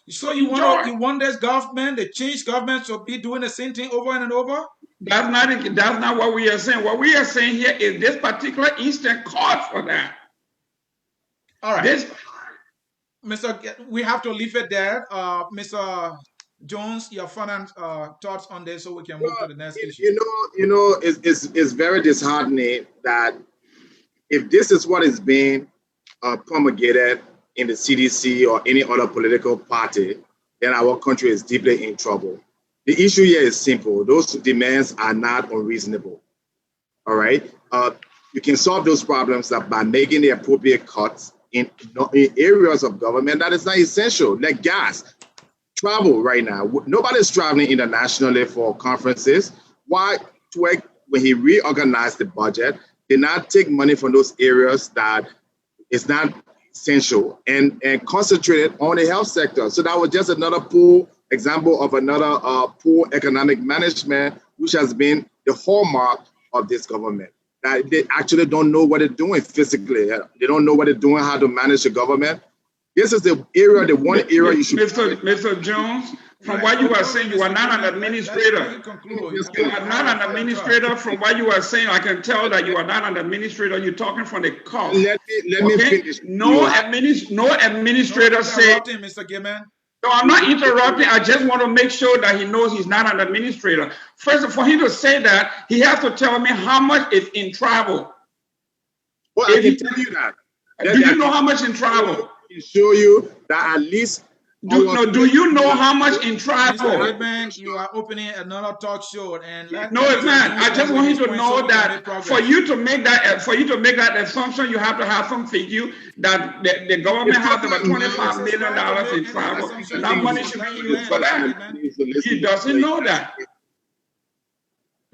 So you want this government, the change government, to be doing the same thing over and over? That's not what we are saying. What we are saying here is this particular instance called for that. All right. We have to leave it there. Mr. Jones, your final thoughts on this, so we can move to the next issue. It's very disheartening that if this is what is being promulgated in the CDC or any other political party, then our country is deeply in trouble. The issue here is simple. Those demands are not unreasonable. All right? You can solve those problems by making the appropriate cuts in areas of government that is not essential, like gas. Travel right now. Nobody's traveling internationally for conferences. Why? When he reorganized the budget, did not take money from those areas that is not essential and concentrate it on the health sector. So that was just another poor example of another poor economic management, which has been the hallmark of this government. That they actually don't know what they're doing physically. They don't know what they're doing, how to manage the government. This is the one area you should. Mr. Jones, from what you are saying, you are not an administrator. You are not an administrator. From what you are saying, I can tell that you are not an administrator. You're talking from the cost. Let me finish. No administrator say. Mr. Gaiman. No, I'm not interrupting. I just want to make sure that he knows he's not an administrator. First, for him to say that, he has to tell me how much is in travel. Well, I can tell you that. Do you know how much in travel? I can show you that at least. Do you know how much in travel? Mr. Goodman, you are opening another talk show, and no, it's not. I just want you to know that for you to make that assumption, you have to have some figure that the government has about $25 million in travel. That money should be used for that. He doesn't know that.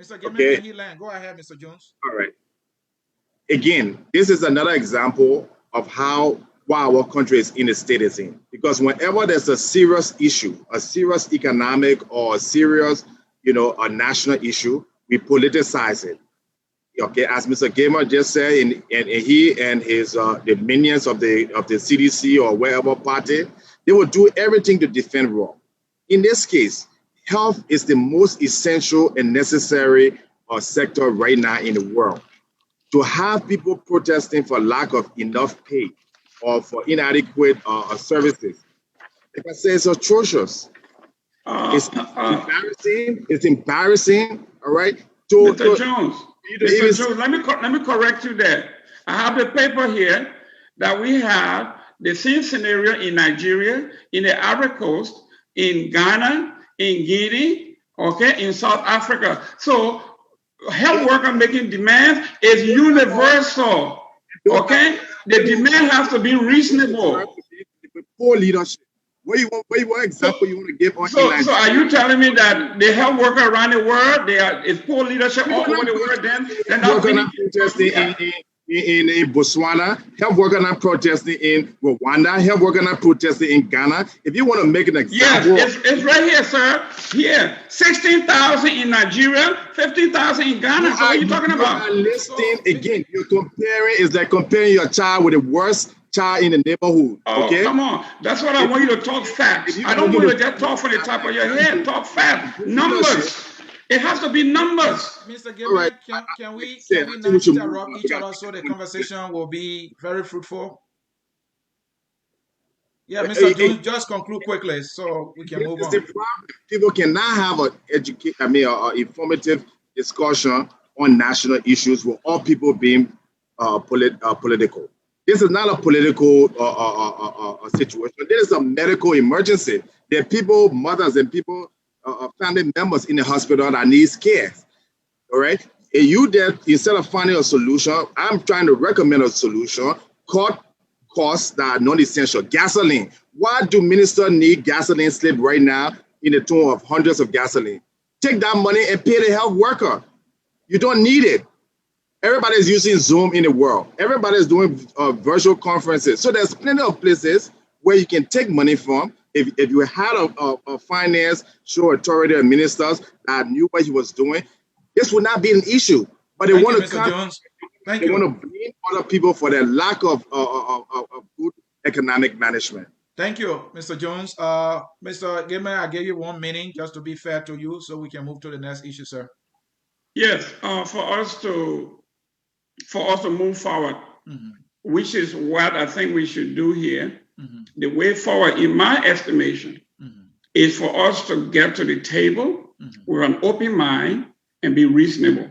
Mr. Goodman, go ahead, Mr. Jones. All right. Again, this is another example of why our country is in the state it's in. Because whenever there's a serious issue, a serious economic or a serious, a national issue, we politicize it. Okay, as Mr. Gamer just said, and he and his the minions of the CDC or wherever party, they will do everything to defend raw. In this case, health is the most essential and necessary sector right now in the world. To have people protesting for lack of enough pay or for inadequate services, like I say, it's atrocious. It's embarrassing. It's embarrassing. All right. Mr. Jones, let me correct you there. I have the paper here that we have the same scenario in Nigeria, in the Ivory Coast, in Ghana, in Guinea, okay, in South Africa. So health worker making demands is universal. Okay, the demand has to be reasonable. Poor leadership. What example you want to give on? So are you telling me that the health worker around the world, is poor leadership all over the world? Then they're not protesting in Botswana, health worker not protesting in Rwanda, health worker not protesting in Ghana. If you want to make an example, yes, it's right here, sir. Here, 16,000 in Nigeria, 15,000 in Ghana. What are you talking about? Again, you're comparing. Is like comparing your child with the worst child in the neighborhood. Okay, come on. That's what I want you to talk facts. I don't want you to just talk from the top of your head. Talk facts, numbers. It has to be numbers. Mr. All Gilman, right. can we I think we not should move interrupt on. each other so the conversation will be very fruitful? Yeah, Mr. Jones, just conclude quickly so we can This move is the on. problem. People cannot have an informative discussion on national issues with all people being political. This is not a political situation. This is a medical emergency. There are people, mothers, and people, family members in the hospital that needs care. All right. And you there, instead of finding a solution, I'm trying to recommend a solution. Cut costs that are non-essential. Gasoline. Why do ministers need gasoline slip right now in the tune of hundreds of gasoline? Take that money and pay the health worker. You don't need it. Everybody's using Zoom in the world. Everybody's doing virtual conferences. So there's plenty of places where you can take money from. If you had a finance show authority and ministers that knew what he was doing, this would not be an issue. But they want to Mr. Jones. Thank they you. want to blame other people for their lack of good economic management. Thank you, Mr. Jones. Mr. Gilman, I gave you 1 minute just to be fair to you so we can move to the next issue, sir. Yes, for us to move forward, which is what I think we should do here. The way forward, in my estimation, is for us to get to the table with an open mind and be reasonable.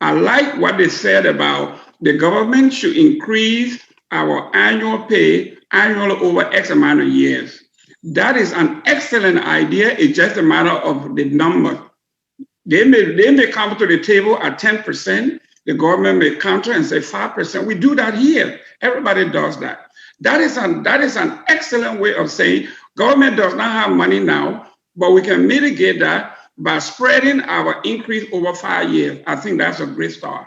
I like what they said about the government should increase our annual pay annually over X amount of years. That is an excellent idea. It's just a matter of the number. They may come to the table at 10%. The government may counter and say 5%. We do that here. Everybody does that. That is an excellent way of saying government does not have money now, but we can mitigate that by spreading our increase over 5 years. I think that's a great start.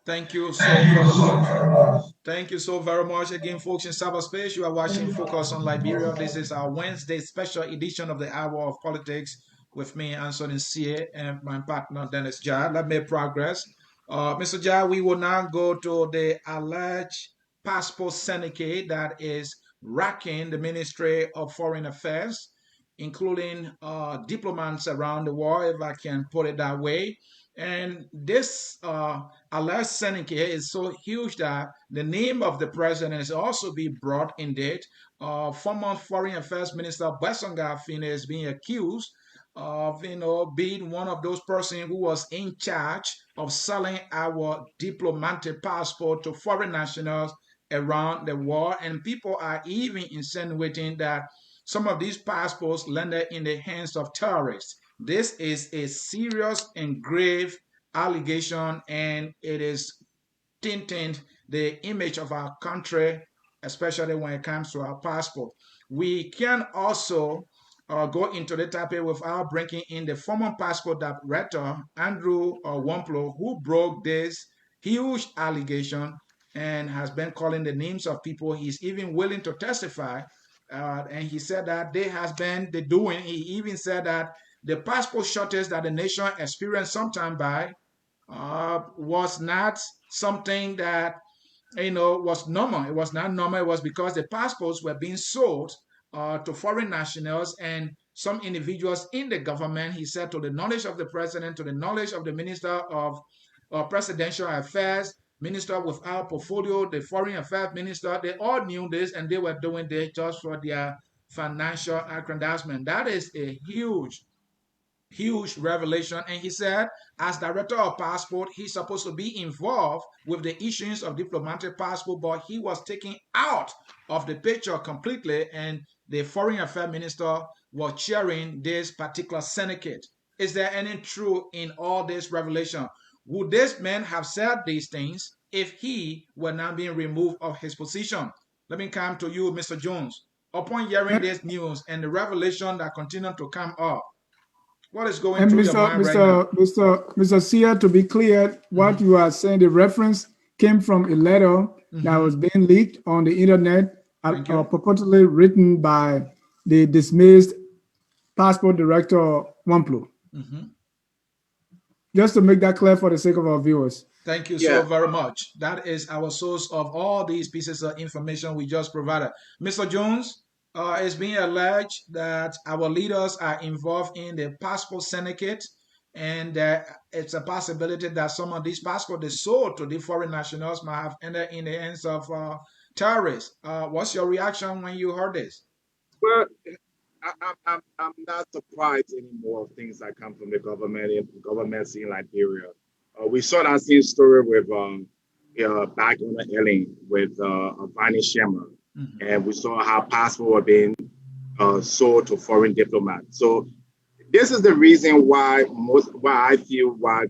Thank you so very much. Thank you so very much again, folks in cyberspace. You are watching Focus on Liberia. This is our Wednesday special edition of the Hour of Politics with me, Anthony C. and my partner, Dennis Jad. Let me progress. Mr. Jad, we will now go to the alleged passport syndicate that is racking the Ministry of Foreign Affairs, including diplomats around the world, if I can put it that way. And this alleged syndicate is so huge that the name of the president is also being brought in date. Former Foreign Affairs Minister Besonga Fine is being accused of being one of those persons who was in charge of selling our diplomatic passport to foreign nationals around the world. And people are even insinuating that some of these passports landed in the hands of terrorists. This is a serious and grave allegation, and it is tinting the image of our country, especially when it comes to our passport. We can also go into the topic without bringing in the former passport director, Andrew Wamplo, who broke this huge allegation and has been calling the names of people. He's even willing to testify. And he said that there has been the doing. He even said that the passport shortage that the nation experienced sometime by was not something that was normal. It was not normal. It was because the passports were being sold to foreign nationals and some individuals in the government. He said, to the knowledge of the president, to the knowledge of the minister of presidential affairs, minister without portfolio, the foreign affairs minister, they all knew this and they were doing this just for their financial aggrandizement. That is a huge revelation. And he said, as director of passport, he's supposed to be involved with the issuance of diplomatic passport, but he was taken out of the picture completely, and the foreign affairs minister was chairing this particular syndicate. Is there any truth in all this revelation? Would this man have said these things if he were not being removed of his position? Let me come to you, Mr. Jones. Upon hearing this news and the revelation that continued to come up, what is going through your mind right now? Mr. Sia, to be clear, what you are saying, the reference came from a letter that was being leaked on the internet, purportedly written by the dismissed passport director, Wamplo. Just to make that clear for the sake of our viewers. Thank you so very much. That is our source of all these pieces of information we just provided. Mr. Jones, it's being alleged that our leaders are involved in the passport syndicate, and it's a possibility that some of these passports they sold to the foreign nationals might have ended in the hands of terrorists. What's your reaction when you heard this? Well, I'm not surprised anymore of things that come from the government and governments in Liberia. We saw that same story with back on the Ellen with Vani Shema, and we saw how passports were being sold to foreign diplomats. So this is the reason why I feel why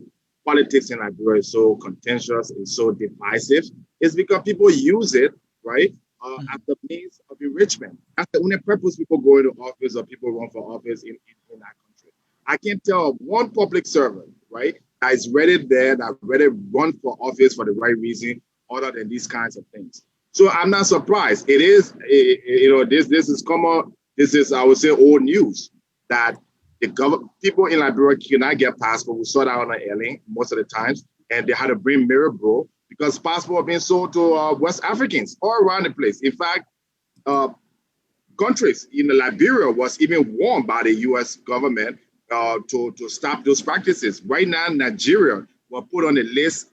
politics in Liberia is so contentious and so divisive. Is because people use it, right, as the means of enrichment. That's the only purpose people go into office or people run for office in that country. I can't tell one public servant, right, that is ready there, that ready run for office for the right reason, other than these kinds of things. So I'm not surprised. It is, this is common. This is, I would say, old news that the people in Liberia cannot get passport. We saw that on the airline most of the times, and they had to bring mirror bro because passport are being sold to West Africans all around the place. In fact, countries in Liberia was even warned by the U.S. government to stop those practices. Right now, Nigeria were put on the list,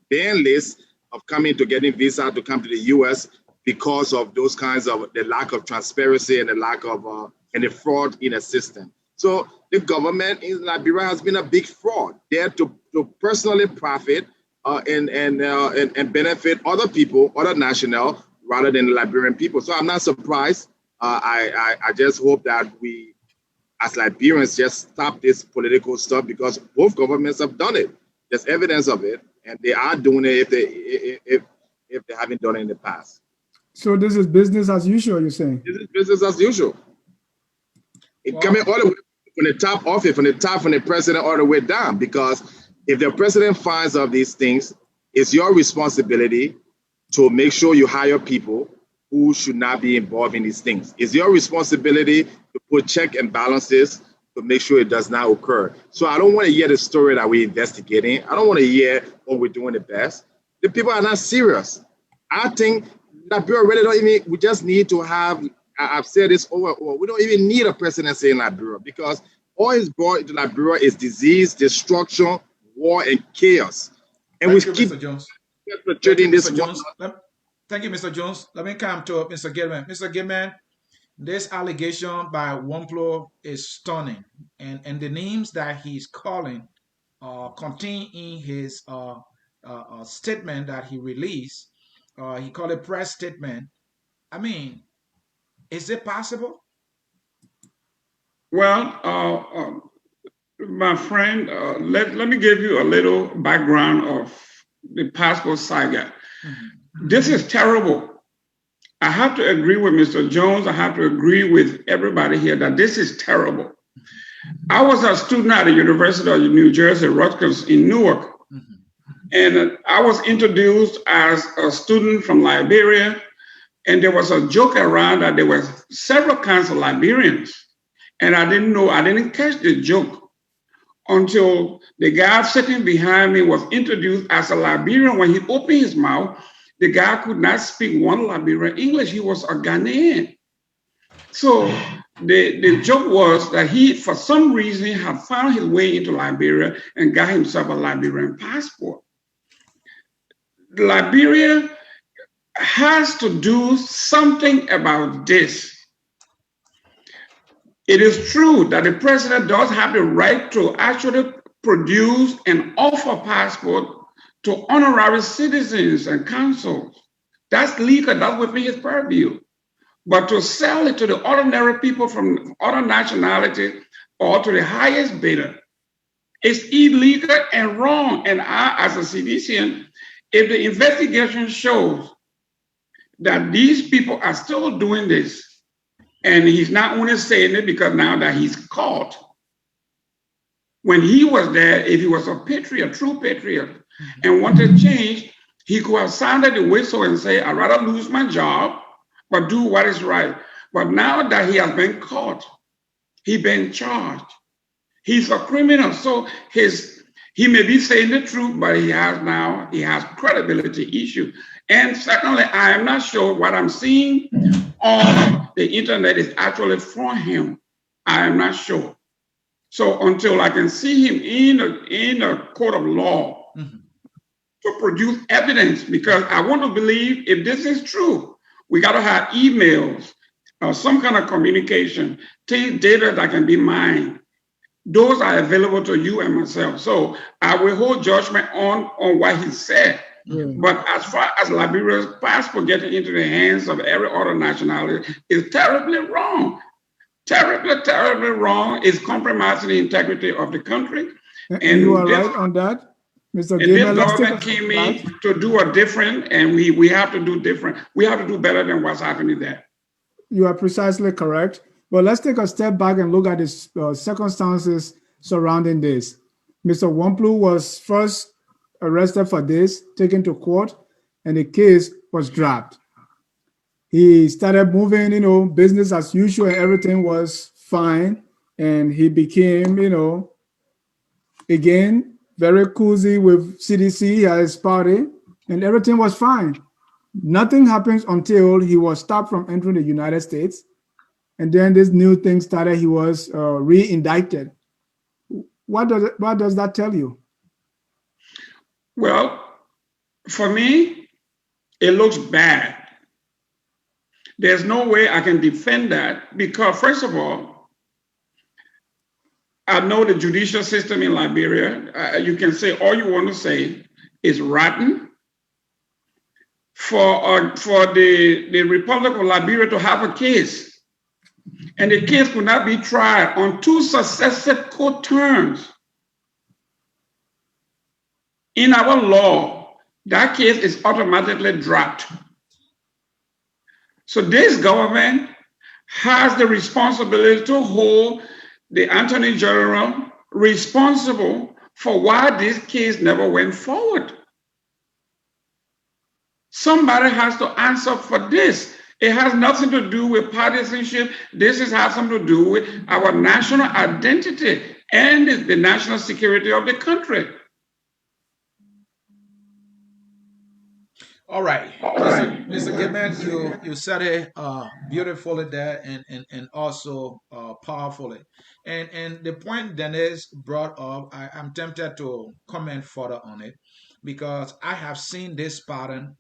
ban list of coming to getting visa to come to the U.S. because of those kinds of the lack of transparency and the lack of and the fraud in the system. So the government in Liberia has been a big fraud there to personally profit and benefit other people, other national, rather than Liberian people. So I'm not surprised. I just hope that we, as Liberians, just stop this political stuff because both governments have done it. There's evidence of it, and they are doing it if they haven't done it in the past. So this is business as usual, you're saying? This is business as usual. It coming all the way from the top office, from the president all the way down, because if the president finds out these things, it's your responsibility to make sure you hire people who should not be involved in these things. It's your responsibility to put check and balances to make sure it does not occur. So I don't want to hear the story that we're investigating. I don't want to hear what we're doing the best. The people are not serious. I think Liberia really don't even, we just need to have, I've said this over, we don't even need a presidency in Liberia because all is brought into Liberia is disease, destruction, war, and chaos. And Thank we you, keep Mr. Jones. perpetuating this. Thank you, Mr. Jones. Let me come to Mr. Gilman. Mr. Gilman, this allegation by Wamplo is stunning, and the names that he's calling contain in his statement that he released. He called a press statement. I mean, is it possible? Well, my friend, let me give you a little background of the passport saga. This is terrible. I have to agree with Mr. Jones. I have to agree with everybody here that this is terrible. I was a student at the University of New Jersey, Rutgers in Newark. And I was introduced as a student from Liberia. And there was a joke around that there were several kinds of Liberians. And I didn't catch the joke until the guy sitting behind me was introduced as a Liberian. When he opened his mouth, the guy could not speak one Liberian English. He was a Ghanaian. So the joke was that he, for some reason, had found his way into Liberia and got himself a Liberian passport. Liberia has to do something about this. It is true that the president does have the right to actually produce and offer passport to honorary citizens and consuls. That's legal, that's within his purview. But to sell it to the ordinary people from other nationalities or to the highest bidder is illegal and wrong. And I, as a citizen, if the investigation shows that these people are still doing this, and he's not only saying it because now that he's caught, when he was there, if he was a patriot, true patriot, and wanted change, he could have sounded the whistle and say, I'd rather lose my job, but do what is right. But now that he has been caught, he's been charged. He's a criminal. So he may be saying the truth, but he has credibility issue. And secondly, I am not sure what I'm seeing on the internet is actually for him. I am not sure. So until I can see him in a court of law to produce evidence, because I want to believe if this is true, we got to have emails, some kind of communication, data that can be mined. Those are available to you and myself. So I will hold judgment on what he said. But as far as Liberia's passport getting into the hands of every other nationality is terribly wrong. Terribly, terribly wrong. It's compromising the integrity of the country. And you are right on that, Mr. Gamer. This government came in to do a different, and we have to do different. We have to do better than what's happening there. You are precisely correct. But let's take a step back and look at the circumstances surrounding this. Mr. Wamplu was first arrested for this, taken to court, and the case was dropped. He started moving, business as usual, and everything was fine. And he became, again, very cozy with CDC at his party, and everything was fine. Nothing happens until he was stopped from entering the United States. And then this new thing started. He was re-indicted. What does that tell you? Well, for me, it looks bad. There's no way I can defend that because, first of all, I know the judicial system in Liberia. You can say all you want to say is rotten. For the Republic of Liberia to have a case, and the case could not be tried on 2 successive court terms. In our law, that case is automatically dropped. So this government has the responsibility to hold the Attorney General responsible for why this case never went forward. Somebody has to answer for this. It has nothing to do with partisanship. This has something to do with our national identity and the national security of the country. All right. Mr. Gibbons, you said it beautifully there and also powerfully. And the point Dennis brought up, I'm tempted to comment further on it because I have seen this pattern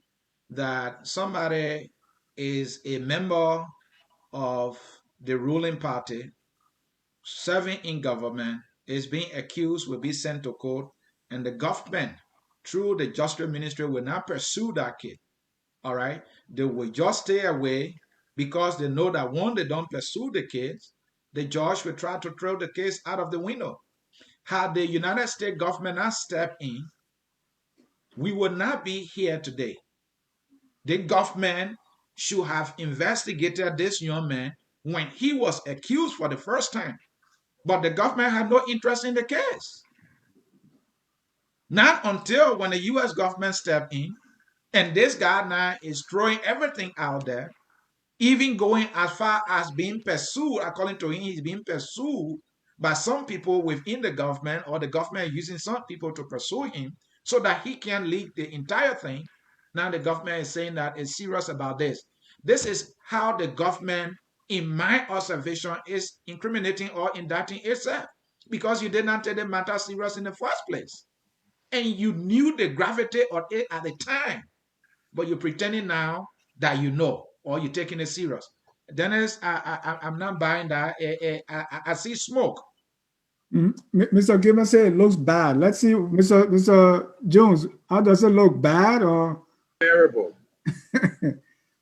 that somebody is a member of the ruling party, serving in government, is being accused, will be sent to court, and the government, through the Justice Ministry, will not pursue that case. All right? They will just stay away because they know that once they don't pursue the case, the judge will try to throw the case out of the window. Had the United States government not stepped in, we would not be here today. The government should have investigated this young man when he was accused for the first time. But the government had no interest in the case. Not until when the U.S. government stepped in, and this guy now is throwing everything out there, even going as far as being pursued. According to him, he's being pursued by some people within the government, or the government using some people to pursue him so that he can lead the entire thing. Now the government is saying that it's serious about this. This is how the government, in my observation, is incriminating or indicting itself, because you did not take the matter serious in the first place. And you knew the gravity of it at the time, but you're pretending now that you know, or you're taking it serious. Dennis, I'm not buying that. I see smoke. Mr. Gibbons said it looks bad. Let's see, Mr. Jones, how does it look, bad or? Terrible.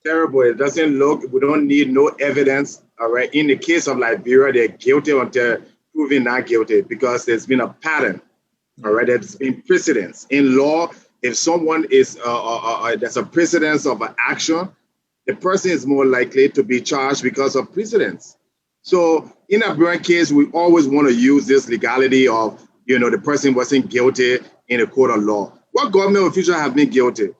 Terrible. It doesn't look, we don't need no evidence. All right. In the case of Liberia, they're guilty until proven not guilty because there's been a pattern. All right. There's been precedence. In law, if someone is, there's a precedence of an action, the person is more likely to be charged because of precedence. So in a Liberian case, we always want to use this legality of, the person wasn't guilty in a court of law. What government official have been guilty?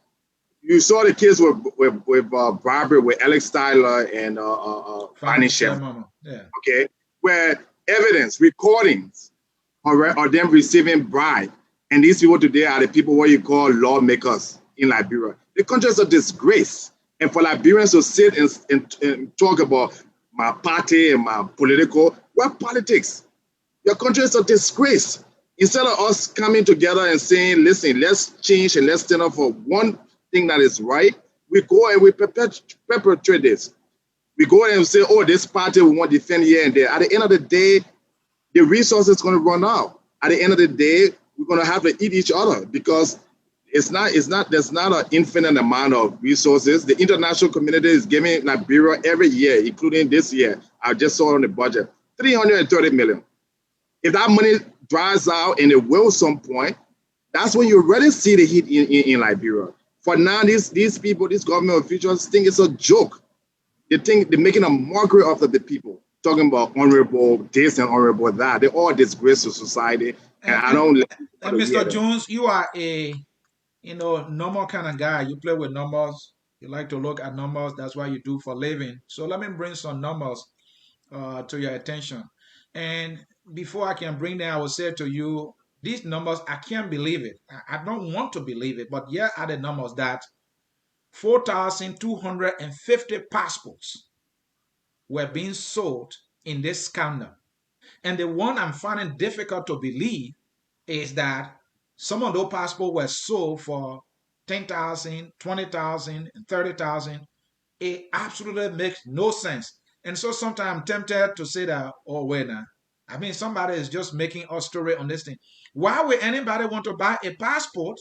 You saw the case with Barbara, with Alex Tyler and Fannie Shem. Yeah. Okay, where evidence, recordings, are them receiving bribe, and these people today are the people what you call lawmakers in Liberia. The country is a disgrace, and for Liberians to sit and talk about my party and my political, what politics? Your country is a disgrace. Instead of us coming together and saying, listen, let's change and let's stand up for one thing that is right, we go and we perpetrate this. We go and say, oh, this party we want to defend here and there. At the end of the day, the resources going to run out. At the end of the day, we're going to have to eat each other because there's not an infinite amount of resources. The international community is giving Liberia every year, including this year. I just saw on the budget, $330 million. If that money dries out, and it will some point, that's when you really see the heat in Liberia. For now, these people, these government officials think it's a joke. They think they're making a mockery of the people, talking about honorable this and honorable that. They're all disgrace to society. And I don't. And Mr. Jones, you are a normal kind of guy. You play with numbers. You like to look at numbers. That's what you do for a living. So let me bring some numbers to your attention. And before I can bring them, I will say to you, these numbers, I can't believe it. I don't want to believe it, but here are the numbers that 4,250 passports were being sold in this scandal. And the one I'm finding difficult to believe is that some of those passports were sold for 10,000, 20,000, 30,000. It absolutely makes no sense. And so sometimes I'm tempted to say that, oh, wait now. I mean, somebody is just making a story on this thing. Why would anybody want to buy a passport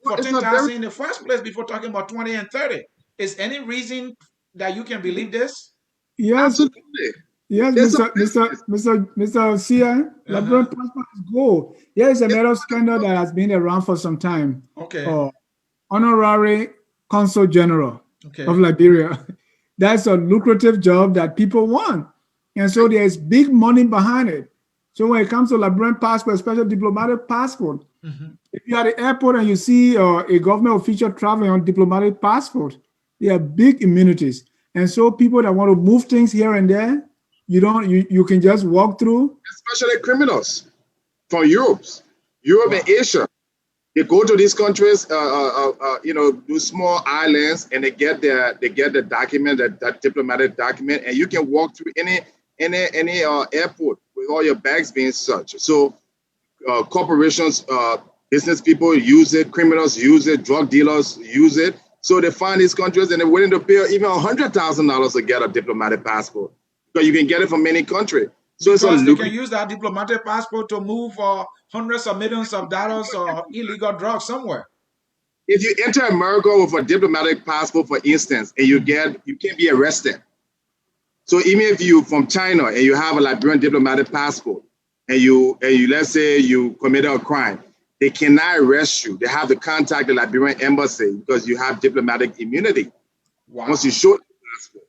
for 10,000 in the first place before talking about 20 and 30? Is any reason that you can believe this? Yes. Absolutely. Yes, Mr. Sia, Liberian passport is gold. Here is another scandal that has been around for some time. Okay. Honorary Consul General of Liberia. That's a lucrative job that people want. And so there's big money behind it. So when it comes to Liberian passport, especially diplomatic passport, if you're at the airport and you see a government official traveling on diplomatic passport, there are big immunities. And so people that want to move things here and there, you can just walk through. Especially criminals from Europe and Asia. They go to these countries, do small islands, and they get the document, that diplomatic document, and you can walk through any airport with all your bags being searched. So corporations, business people use it, criminals use it, drug dealers use it. So they find these countries and they're willing to pay even $100,000 to get a diplomatic passport because you can get it from any country. So because they can use that diplomatic passport to move hundreds of millions of dollars of illegal drugs somewhere. If you enter America with a diplomatic passport, for instance, and you can't be arrested. So even if you from China and you have a Liberian diplomatic passport and you let's say you committed a crime, they cannot arrest you. They have to contact the Liberian embassy because you have diplomatic immunity. Wow. Once you show the passport.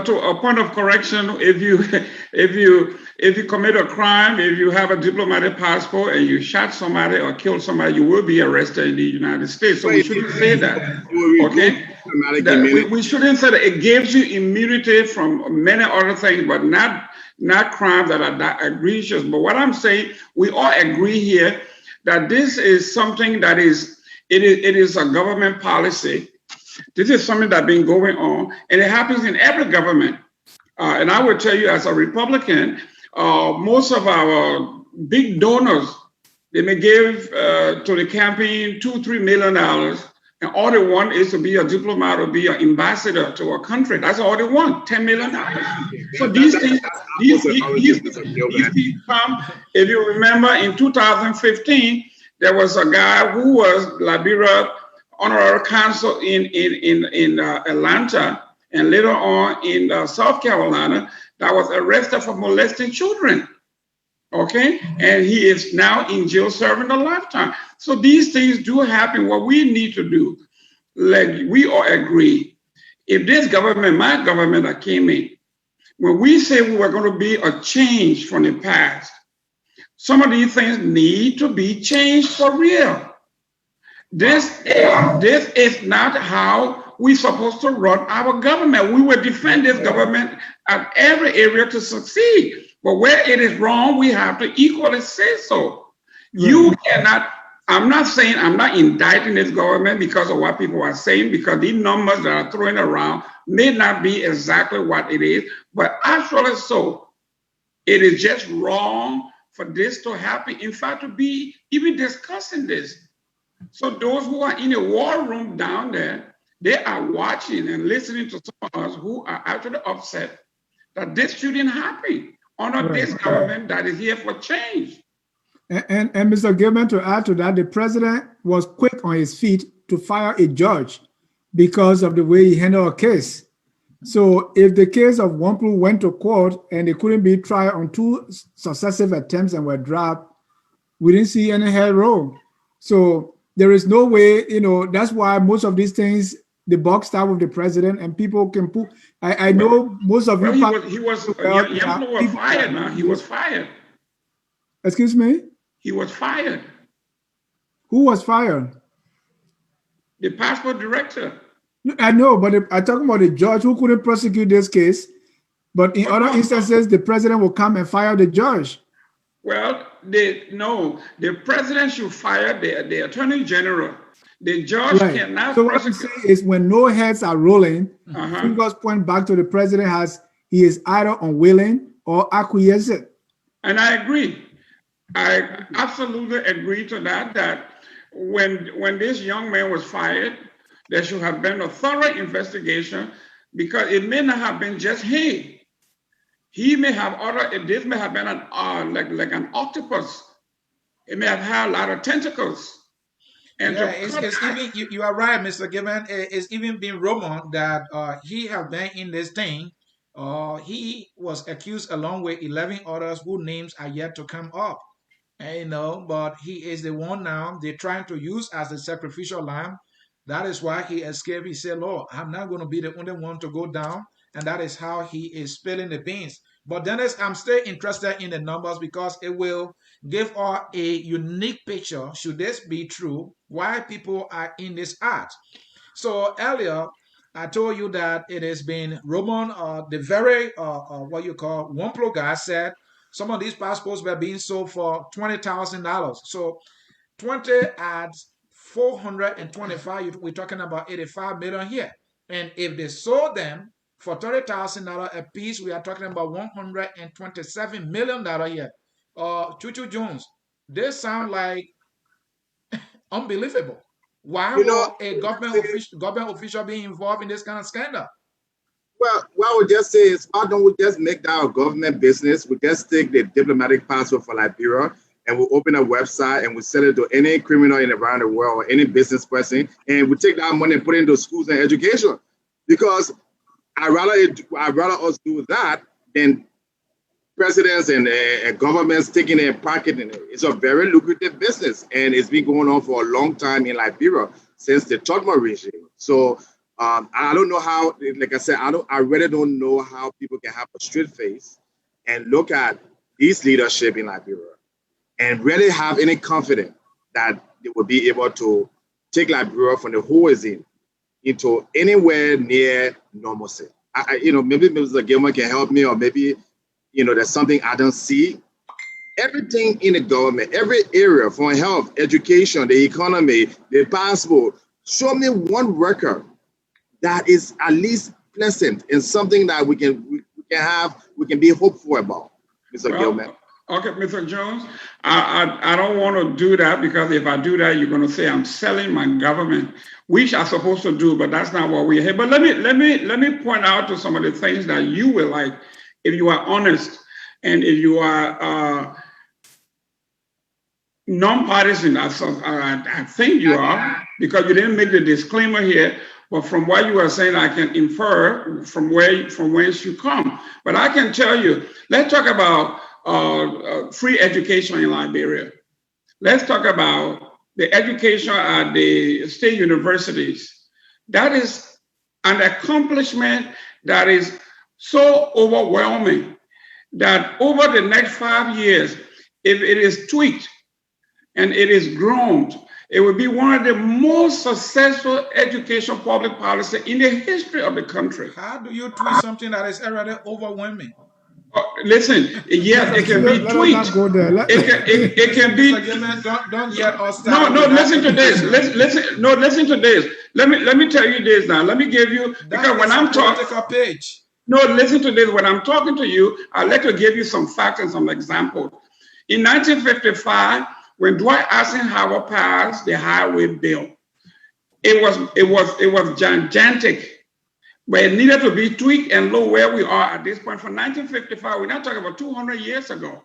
To a point of correction, if you commit a crime, if you have a diplomatic passport and you shot somebody or killed somebody, you will be arrested in the United States. So we shouldn't say that. Okay? We shouldn't say that. It gives you immunity from many other things, but not crimes that are that egregious. But what I'm saying, we all agree here that this is something that it is a government policy. This is something that's been going on, and it happens in every government. And I will tell you, as a Republican, most of our big donors, they may give to the campaign $2-3 million, and all they want is to be a diplomat or be an ambassador to a country. That's all they want, $10 million. So these things come. If you remember, in 2015, there was a guy who was Liberia honorary consul in Atlanta and later on in South Carolina that was arrested for molesting children. Okay, and he is now in jail serving a lifetime. So these things do happen. What we need to do, like we all agree, if this government, my government that came in, when we say we were going to be a change from the past, some of these things need to be changed for real. This is not how we're supposed to run our government. We will defend this government at every area to succeed. But where it is wrong, we have to equally say so. You cannot, I'm not indicting this government because of what people are saying, because these numbers that are thrown around may not be exactly what it is, but actually so. It is just wrong for this to happen. In fact, to be even discussing this. So those who are in the war room down there, they are watching and listening to some of us who are actually upset that this shouldn't happen under this government that is here for change. And Mr. Gilman, to add to that, the president was quick on his feet to fire a judge because of the way he handled a case. So if the case of Wamplu went to court and they couldn't be tried on 2 successive attempts and were dropped, we didn't see any head roll. So there is no way, that's why most of these things, the buck stop with the president and people can put, I know most of you. He was fired now. He was fired. Excuse me? He was fired. Who was fired? The passport director. I know, but I'm talking about the judge who couldn't prosecute this case. But in other instances, the president will come and fire the judge. Well, the president should fire the attorney general. The judge cannot prosecute. So what I'm saying is when no heads are rolling, fingers point back to the president he is either unwilling or acquiescent. And I agree. I absolutely agree to that when this young man was fired, there should have been a thorough investigation because it may not have been just him. He may have this may have been like an octopus. It may have had a lot of tentacles. And it's even, you are right, Mr. Gibbon. It's even been rumored that he have been in this thing. He was accused along with 11 others whose names are yet to come up. But he is the one now they're trying to use as the sacrificial lamb. That is why he escaped. He said, Lord, I'm not going to be the only one to go down. And that is how he is spilling the beans. But Dennis, I'm still interested in the numbers because it will give us a unique picture, should this be true, why people are in this act. So earlier, I told you that it has been rumored, the very, what you call, Wamplo guy said, some of these passports were being sold for $20,000. So 20 at 425, we're talking about 85 million here. And if they sold them for $30,000 a piece, we are talking about $127 million here. Chuchu Jones, they sound like unbelievable. Why would a government official be involved in this kind of scandal? Well, what I would just say is, why don't we just make that our government business? We just take the diplomatic passport for Liberia and we open a website and we sell it to any criminal around the world or any business person, and we take that money and put it into schools and education. Because I'd rather us do that than presidents and governments taking their pocket in it. It's a very lucrative business, and it's been going on for a long time in Liberia since the Tugma regime. So I don't know how, like I said, I really don't know how people can have a straight face and look at this leadership in Liberia and really have any confidence that they will be able to take Liberia from the hole it's in into anywhere near normalcy. Maybe Mr. Gilman can help me, or maybe, there's something I don't see. Everything in the government, every area, from health, education, the economy, the passport, show me one record that is at least pleasant and something that we can be hopeful about, Mr. Gilman. Okay, Mr. Jones, I don't want to do that, because if I do that, you're going to say I'm selling my government, which I'm supposed to do, but that's not what we're here. But let me point out to some of the things that you will like if you are honest and if you are non-partisan. I think you are, because you didn't make the disclaimer here. But from what you are saying, I can infer from whence you come. But I can tell you, let's talk about free education in Liberia. Let's talk about the education at the state universities. That is an accomplishment that is so overwhelming that over the next 5 years, if it is tweaked and it is grown, it will be one of the most successful education public policy in the history of the country. How do you tweak something that is already overwhelming? Listen, yes, it can be tweaked. It can be. Don't get us. No, listen to this. Listen to this. Let me tell you this now. Let me give you, because when I'm talking, No, listen to this. When I'm talking to you, I'd like to give you some facts and some examples. In 1955, when Dwight Eisenhower passed the highway bill, it was gigantic, but it needed to be tweaked and low where we are at this point. From 1955, we're not talking about 200 years ago.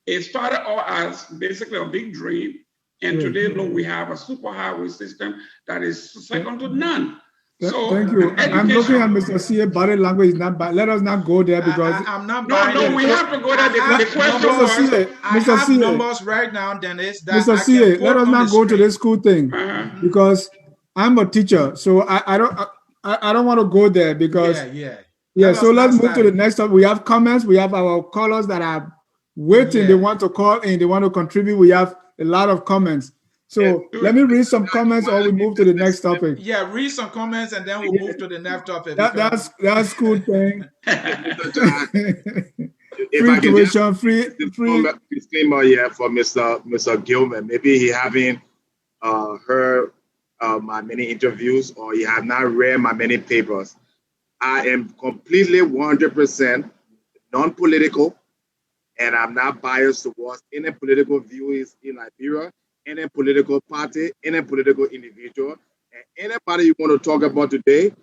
It started all as basically a big dream, and today, look, we have a super highway system that is second to none. So, thank you. I'm looking at Mr. C. Body language is not bad. Let us not go there because I'm not. No, we have to go there. The question was, I have numbers right now, Dennis. Mr. C. Let us not go to this school thing because I'm a teacher, so I don't want to go there because So let's move to the next topic. We have comments. We have our callers that are waiting. They want to call in. They want to contribute. We have a lot of comments. So let me read some comments or we move to the next topic. Yeah, read some comments and then we'll move to the next topic. That's cool thing. Free tuition, free disclaimer here for Mr. Gilman. Maybe he haven't heard my many interviews or he have not read my many papers. I am completely 100% non-political, and I'm not biased towards any political views in Liberia, any political party, any political individual, and anybody you want to talk about today,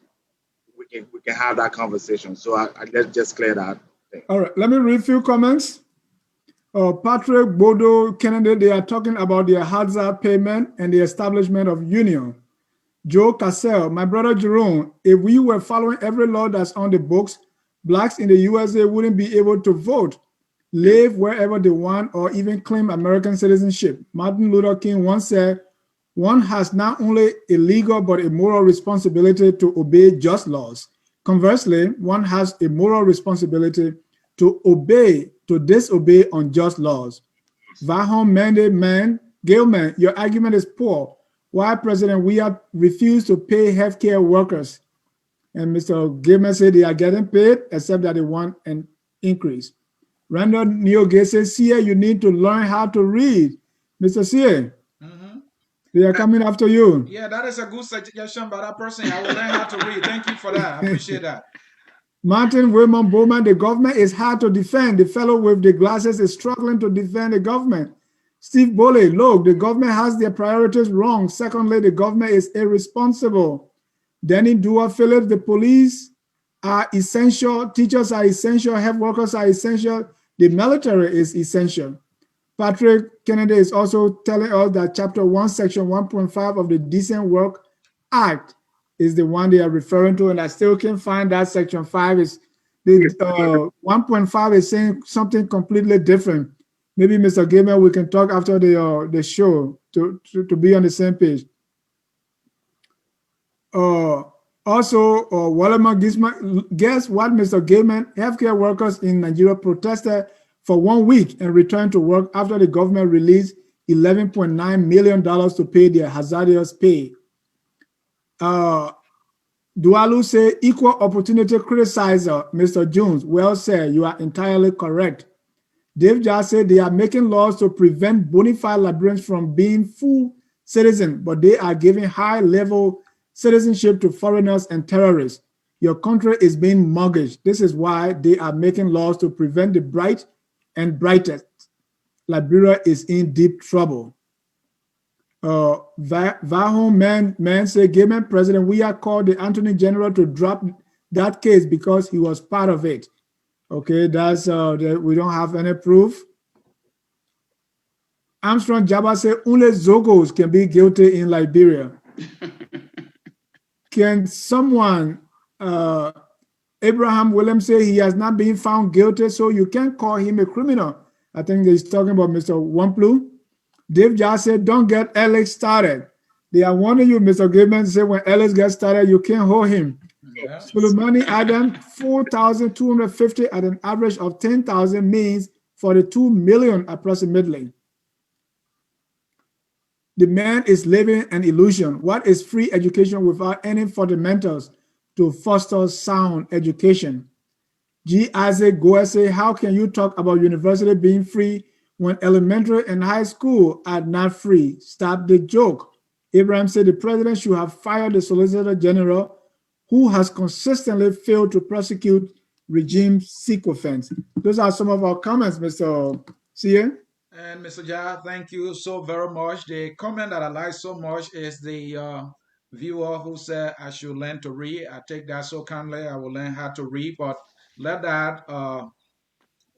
we can have that conversation. So let's just clear that thing. All right, let me read a few comments. Patrick, Bodo, Kennedy, they are talking about the hazard payment and the establishment of union. Joe Cassell, my brother Jerome, if we were following every law that's on the books, blacks in the USA wouldn't be able to vote, live wherever they want, or even claim American citizenship. Martin Luther King once said, one has not only a legal but a moral responsibility to obey just laws. Conversely, one has a moral responsibility to disobey unjust laws. Vahom Gilman, your argument is poor. Why, President, we have refused to pay healthcare workers? And Mr. Gilman said they are getting paid, except that they want an increase. Randall Neogay says, Sia, you need to learn how to read. Mr. Sia, they are coming after you. Yeah, that is a good suggestion by that person. I will learn how to read. Thank you for that. I appreciate that. Martin Wilmon Bowman, the government is hard to defend. The fellow with the glasses is struggling to defend the government. Steve Boley, look, the government has their priorities wrong. Secondly, the government is irresponsible. Danny Dua Phillips, the police are essential. Teachers are essential. Health workers are essential. The military is essential. Patrick Kennedy is also telling us that Chapter 1, Section 1.5 of the Decent Work Act is the one they are referring to, and I still can't find that Section 5. Is the 1.5 is saying something completely different. Maybe Mr. Gilman, we can talk after the show to be on the same page. Also, Wallerman, guess what, Mr. Gilman? Healthcare workers in Nigeria protested for 1 week and returned to work after the government released $11.9 million to pay their hazardous pay. Dualu say equal opportunity criticizer, Mr. Jones. Well said, you are entirely correct. Dave just said they are making laws to prevent bona fide Liberians from being full citizens, but they are giving high-level citizenship to foreigners and terrorists. Your country is being mortgaged. This is why they are making laws to prevent the bright and brightest. Liberia is in deep trouble. Vahom man say, Gilman President, we are called the Attorney General to drop that case because he was part of it. Okay, that's we don't have any proof. Armstrong Jabba said only Zogos can be guilty in Liberia. Can someone, Abraham Williams say he has not been found guilty, so you can't call him a criminal. I think he's talking about Mr. Wamplu. Dave just said, don't get Alex started. They are warning you, Mr. Gilman, say when Alex gets started, you can't hold him. Yeah. Suleimani Adam, 4,250 at an average of 10,000 means 42 million approximately. The man is living an illusion. What is free education without any fundamentals to foster sound education? G. Isaac Goa say, how can you talk about university being free when elementary and high school are not free? Stop the joke. Abraham said the president should have fired the Solicitor General who has consistently failed to prosecute regime sycophants. Those are some of our comments, Mr. CA. And Mr. Ja, thank you so very much. The comment that I like so much is the viewer who said I should learn to read. I take that so kindly. I will learn how to read, but let that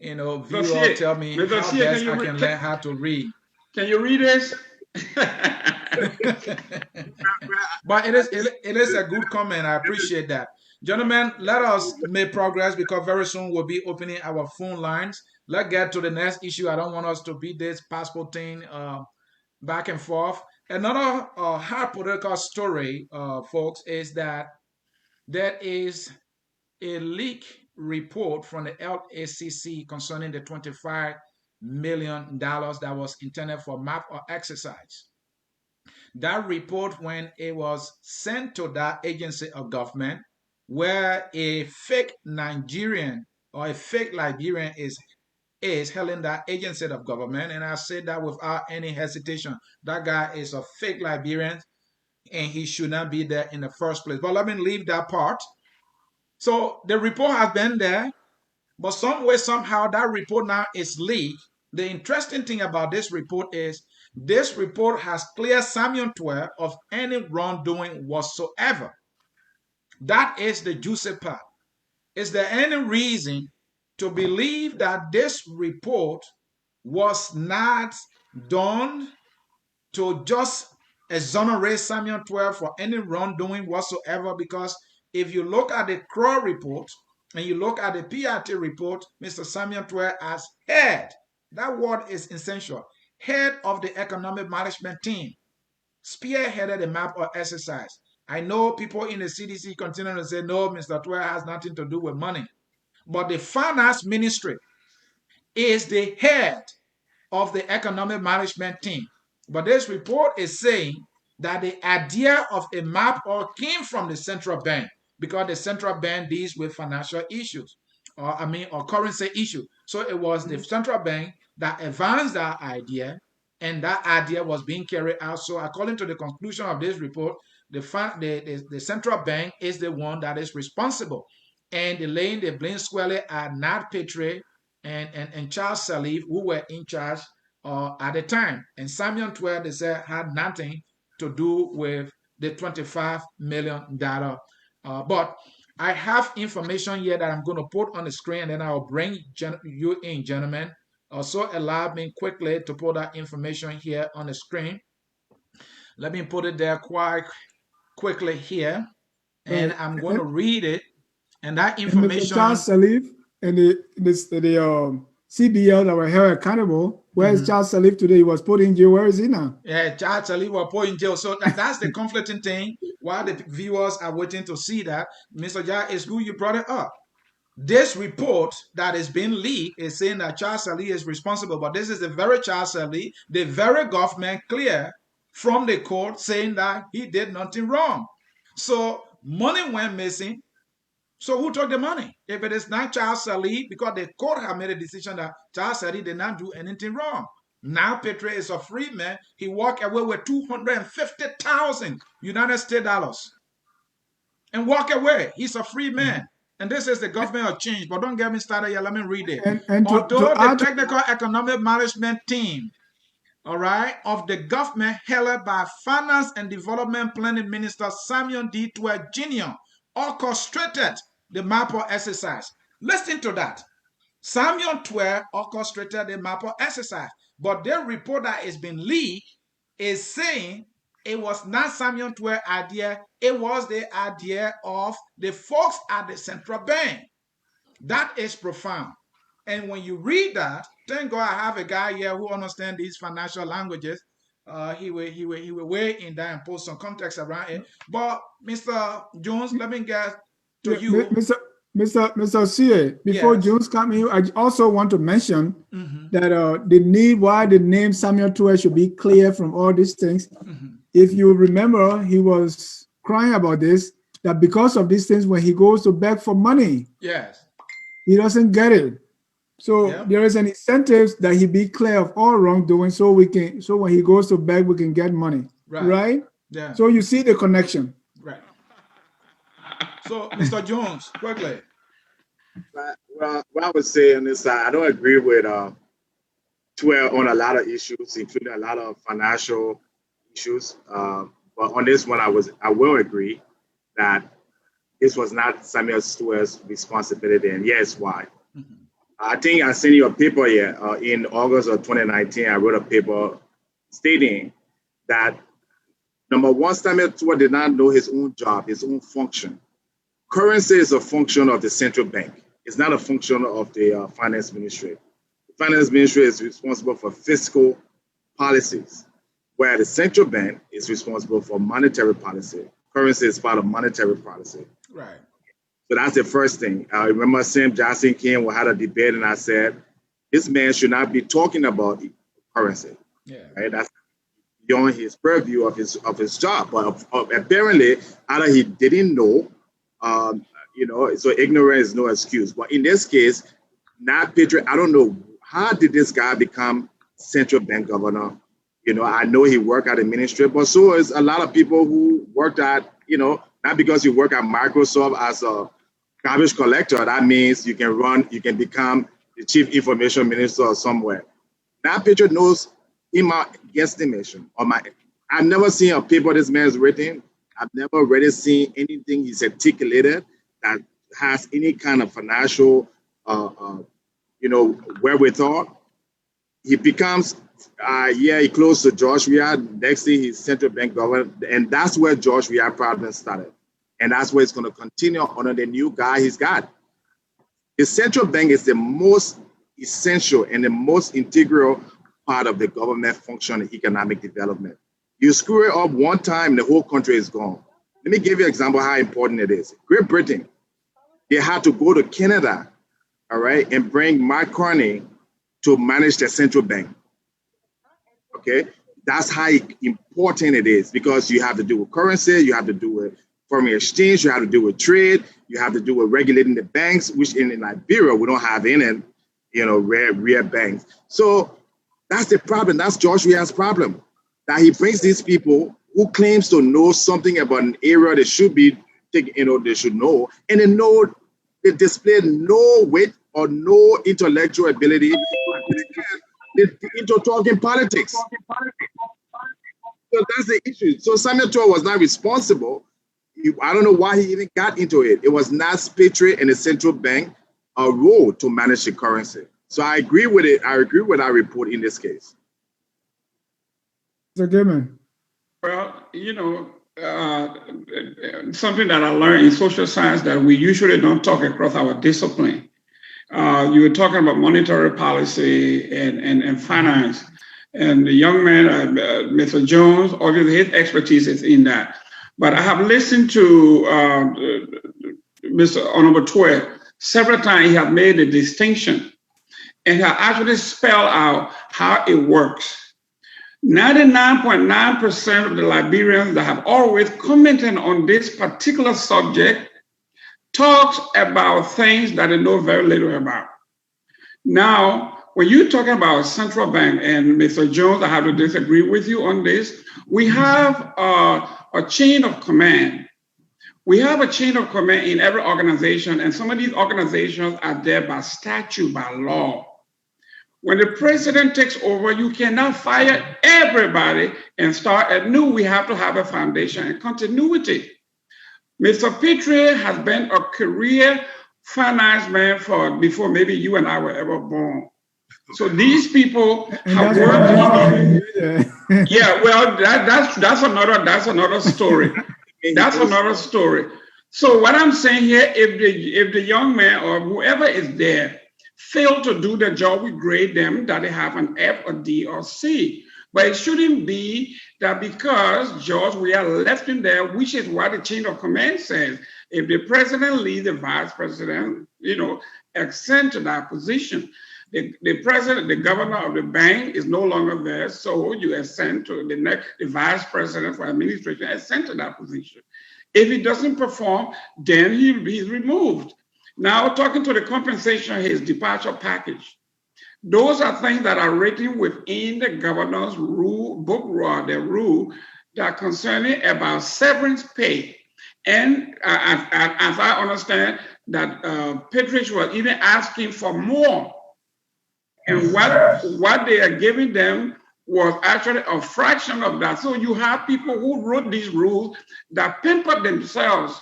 viewer tell me how best I can learn how to read. Can you read this? But it is a good comment. I appreciate that. Gentlemen, let us make progress because very soon we'll be opening our phone lines. Let's get to the next issue. I don't want us to beat this passport thing back and forth. Another hard political story, folks, is that there is a leak report from the LACC concerning the $25 million that was intended for map or exercise. That report, when it was sent to that agency of government, where a fake Nigerian or a fake Liberian is held in that agency of government, and I say that without any hesitation, that guy is a fake Liberian and he should not be there in the first place. But let me leave that part. So the report has been there, but some way, somehow, that report now is leaked. The interesting thing about this report is this report has cleared Samuel Twer of any wrongdoing whatsoever. That is the juicy part. Is there any reason to believe that this report was not done to just exonerate Samuel Twer for any wrongdoing whatsoever? Because if you look at the Crow report and you look at the PRT report, Mr. Samuel Twer as head, that word is essential, head of the economic management team, spearheaded the map or exercise. I know people in the CDC continue to say, no, Mr. Twer has nothing to do with money. But the finance ministry is the head of the economic management team. But this report is saying that the idea of a map or came from the central bank because the central bank deals with financial issues or currency issues. So it was the central bank that advanced that idea, and that idea was being carried out. So according to the conclusion of this report, the central bank is the one that is responsible. And the laying the blame squarely at Nat Petrie and Charles Salif, who were in charge at the time. And Samuel Twer, they said, had nothing to do with the $25 million. But I have information here that I'm going to put on the screen, and then I'll bring you in, gentlemen. Also, allow me quickly to put that information here on the screen. Let me put it there quite quickly here, and I'm going to read it. And that information. And Charles Salif and the CBL that were held accountable. Where is Charles Salif today? He was put in jail. Where is he now? Yeah, Charles Salif was put in jail. So that's the conflicting thing. While the viewers are waiting to see that, Mr. Ja, it's good you brought it up. This report that is being leaked is saying that Charles Salif is responsible, but this is the very Charles Salif, the very government clear from the court saying that he did nothing wrong. So money went missing. So who took the money? If it is not Charles Salif, because the court have made a decision that Charles Salif did not do anything wrong. Now Petrie is a free man. He walked away with 250,000 United States dollars and walk away. He's a free man. And this is the government of change. But don't get me started here. Let me read it. Although the technical economic management team, all right, of the government held by Finance and Development Planning Minister Samuel D. Twer Jr. orchestrated the MAPO exercise. Listen to that. Samuel Twer orchestrated the MAPO exercise. But the report that has been leaked is saying it was not Samuel Twer's idea. It was the idea of the folks at the central bank. That is profound. And when you read that, thank God I have a guy here who understands these financial languages. He will weigh in that and put some context around it. But Mr. Jones, let me get to you. Mr. CA, before Jones come in, I also want to mention that why the name Samuel Twer should be clear from all these things. If you remember, he was crying about this, that because of these things, when he goes to beg for money, he doesn't get it. So there is an incentive that he be clear of all wrongdoing, so when he goes to beg, we can get money, right? Yeah. So you see the connection. Right. So, Mr. Jones, quickly. But, well, what I would say on this side, I don't agree with 12 on a lot of issues, including a lot of financial issues. But on this one, I will agree that this was not Samuel Stewart's responsibility, and yes, why? Mhm. I think I sent you a paper here in August of 2019. I wrote a paper stating that number one, Samuel Stewart did not know his own job, his own function. Currency is a function of the central bank. It's not a function of the finance ministry. The finance ministry is responsible for fiscal policies, where the central bank is responsible for monetary policy. Currency is part of monetary policy. Right. So that's the first thing. I remember Sam Johnson King, we had a debate, and I said, this man should not be talking about currency. Yeah. Right? That's beyond his purview of his job. But apparently, either he didn't know, so ignorance is no excuse. But in this case, not Patriot. I don't know how did this guy become central bank governor. I know he worked at the ministry, but so is a lot of people who worked at, not because you work at Microsoft as a garbage collector, that means you can become the chief information minister or somewhere. That picture knows in my guesstimation I've never seen a paper this man has written. I've never really seen anything he's articulated that has any kind of financial, wherewithal. He becomes, he close to George Weah. Next thing, he's central bank governor, and that's where George Weah problem started, and that's where it's going to continue under the new guy he's got. The central bank is the most essential and the most integral part of the government function in economic development. You screw it up one time, the whole country is gone. Let me give you an example of how important it is. Great Britain, they had to go to Canada, all right, and bring Mark Carney to manage the central bank. Okay, that's how important it is, because you have to do with currency, you have to do with foreign exchange, you have to do with trade, you have to do with regulating the banks, which in Liberia we don't have any, rare banks. So that's the problem. That's George Weah's problem. That he brings these people who claims to know something about an area they should be thinking, they should know, and they display no weight or no intellectual ability into talking politics. So that's the issue. So Samuel Eto'o was not responsible. I don't know why he even got into it. It was not Patriot and the central bank a role to manage the currency. So I agree with it. I agree with our report in this case. Mr. Goodman. Well, something that I learned in social science that we usually don't talk across our discipline. You were talking about monetary policy and finance. And the young man, Mr. Jones, obviously his expertise is in that. But I have listened to Mr. Honorable Twe several times. He has made a distinction and has actually spelled out how it works. 99.9% of the Liberians that have always commented on this particular subject talks about things that they know very little about. Now, when you're talking about central bank, and Mr. Jones, I have to disagree with you on this, we have a chain of command. We have a chain of command in every organization, and some of these organizations are there by statute, by law. When the president takes over, you cannot fire everybody and start anew. We have to have a foundation and continuity. Mr. Petrie has been a career finance man before maybe you and I were ever born. So these people have worked. Yeah, well, that's another story. That's another story. So what I'm saying here, if the young man or whoever is there fail to do the job, we grade them that they have an F or D or C. But it shouldn't be that because George, we are left in there, which is what the chain of command says. If the president leaves, the vice president, accent to that position. The president, the governor of the bank is no longer there, so you ascend to the vice president for administration, ascend to that position. If he doesn't perform, then he's removed. Now, talking to the compensation, his departure package. Those are things that are written within the governor's rule, the rule that concerning about severance pay. And as I understand, that Patriots were even asking for more. And what they are giving them was actually a fraction of that. So you have people who wrote these rules that pampered themselves.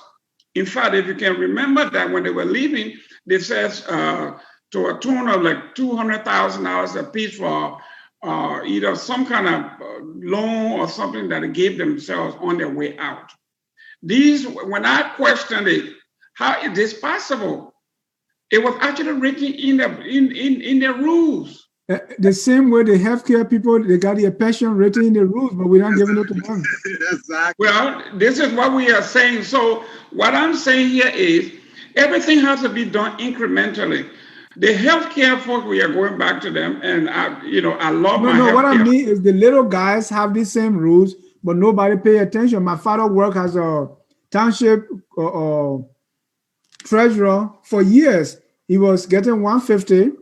In fact, if you can remember that when they were leaving, they said to a tune of like $200,000 a piece for either some kind of loan or something that they gave themselves on their way out. These, when I questioned it, how is this possible? It was actually written in the rules. The same way the healthcare people, they got their pension written in the rules, but we're not giving it to them. Exactly. Well, this is what we are saying. So what I'm saying here is everything has to be done incrementally. The healthcare folks, we are going back to them, and I love my No, what I healthcare. mean is the little guys have the same rules, but nobody pay attention. My father worked as a township treasurer for years. He was getting 150.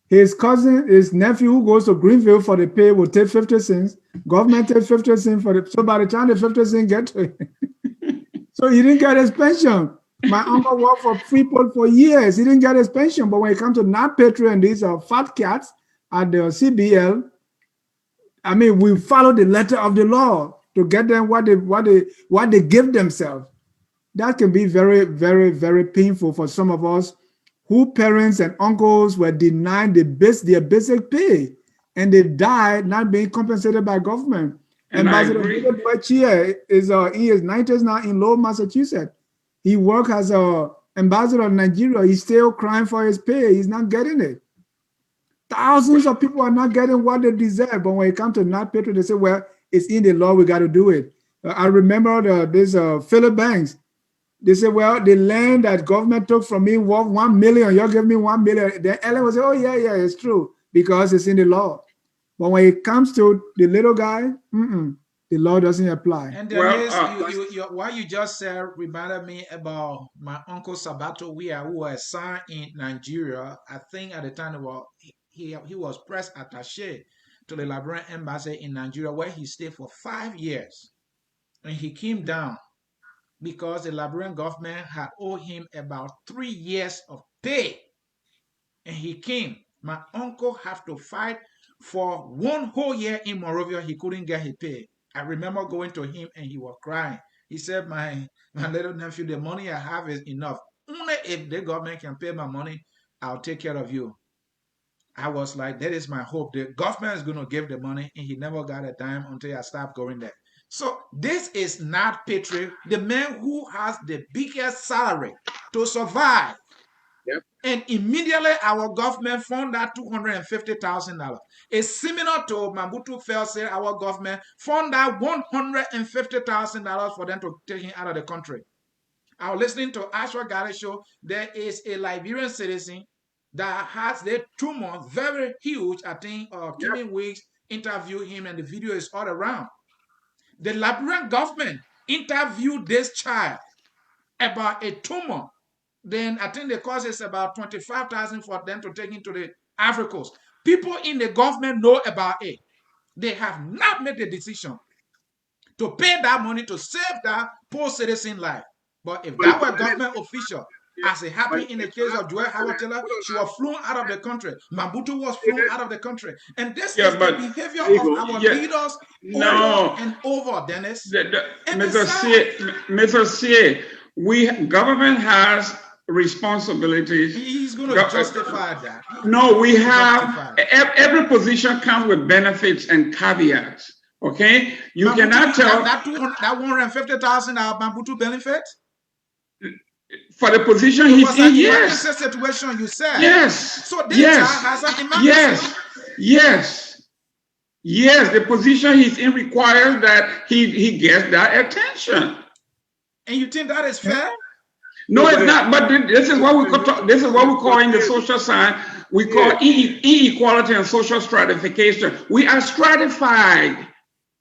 His cousin, his nephew who goes to Greenville for the pay will take 50 cents. Government takes 50 cents for the, so by the time the 50 cents get to him, so he didn't get his pension. My uncle worked for Freeport for years. He didn't get his pension. But when it comes to non-patriot and these are fat cats at the CBL, I mean, we follow the letter of the law to get them what they give themselves. That can be very, very, very painful for some of us who parents and uncles were denied their basic pay, and they died not being compensated by government. And Ambassador David Boachia is in his 90s now in Lowell, Massachusetts. He worked as an ambassador of Nigeria. He's still crying for his pay. He's not getting it. Thousands of people are not getting what they deserve. But when it comes to not patriot, they say, well, it's in the law. We got to do it. I remember this Philip Banks. They say, well, the land that government took from me worth $1 million. You're giving me $1 million. Then Ellen will say, oh, yeah, it's true because it's in the law. But when it comes to the little guy, the law doesn't apply. And Dennis, what you just said reminded me about my uncle Sabato Wia, who was assigned in Nigeria. I think at the time he was press attaché to the Liberian embassy in Nigeria, where he stayed for 5 years. And he came down because the Liberian government had owed him about 3 years of pay. And he came. My uncle had to fight for 1 whole year in Monrovia. He couldn't get his pay. I remember going to him and he was crying. He said, my little nephew, the money I have is enough. Only if the government can pay my money, I'll take care of you. I was like, that is my hope. The government is going to give the money, and he never got a dime until I stopped going there. So this is not patriot. The man who has the biggest salary to survive. Yep. And immediately our government found that $250,000. It's similar to Mobutu Fair said our government found that $150,000 for them to take him out of the country. I was listening to Ashwa Gary show. There is a Liberian citizen that has the tumor very huge. I think Kimmy Weeks interviewed him, and the video is all around. The Liberian government interviewed this child about a tumor. Then I think the cost is about $25,000 for them to take him to the Ivory Coast. People in the government know about it. They have not made the decision to pay that money to save that poor citizen life. But if that were government official, as it happened in the case of Joel Howard Taylor, she was flown out of the country. Mobutu was flown out of the country. And this is the behavior of our leaders over and over, Dennis. Mr. C, government has responsibilities. He's going to justify that. No, we have, every position comes with benefits and caveats. Okay? You Mobutu, cannot tell. That $150,000 Mobutu benefit? For the position he's in, yes. It's a situation you said. Yes. So this child has an emergency. Yes. The position he's in requires that he gets that attention. And you think that is fair? No, it's not. But this is what we call. This is what we call in the social science. We call inequality and social stratification. We are stratified.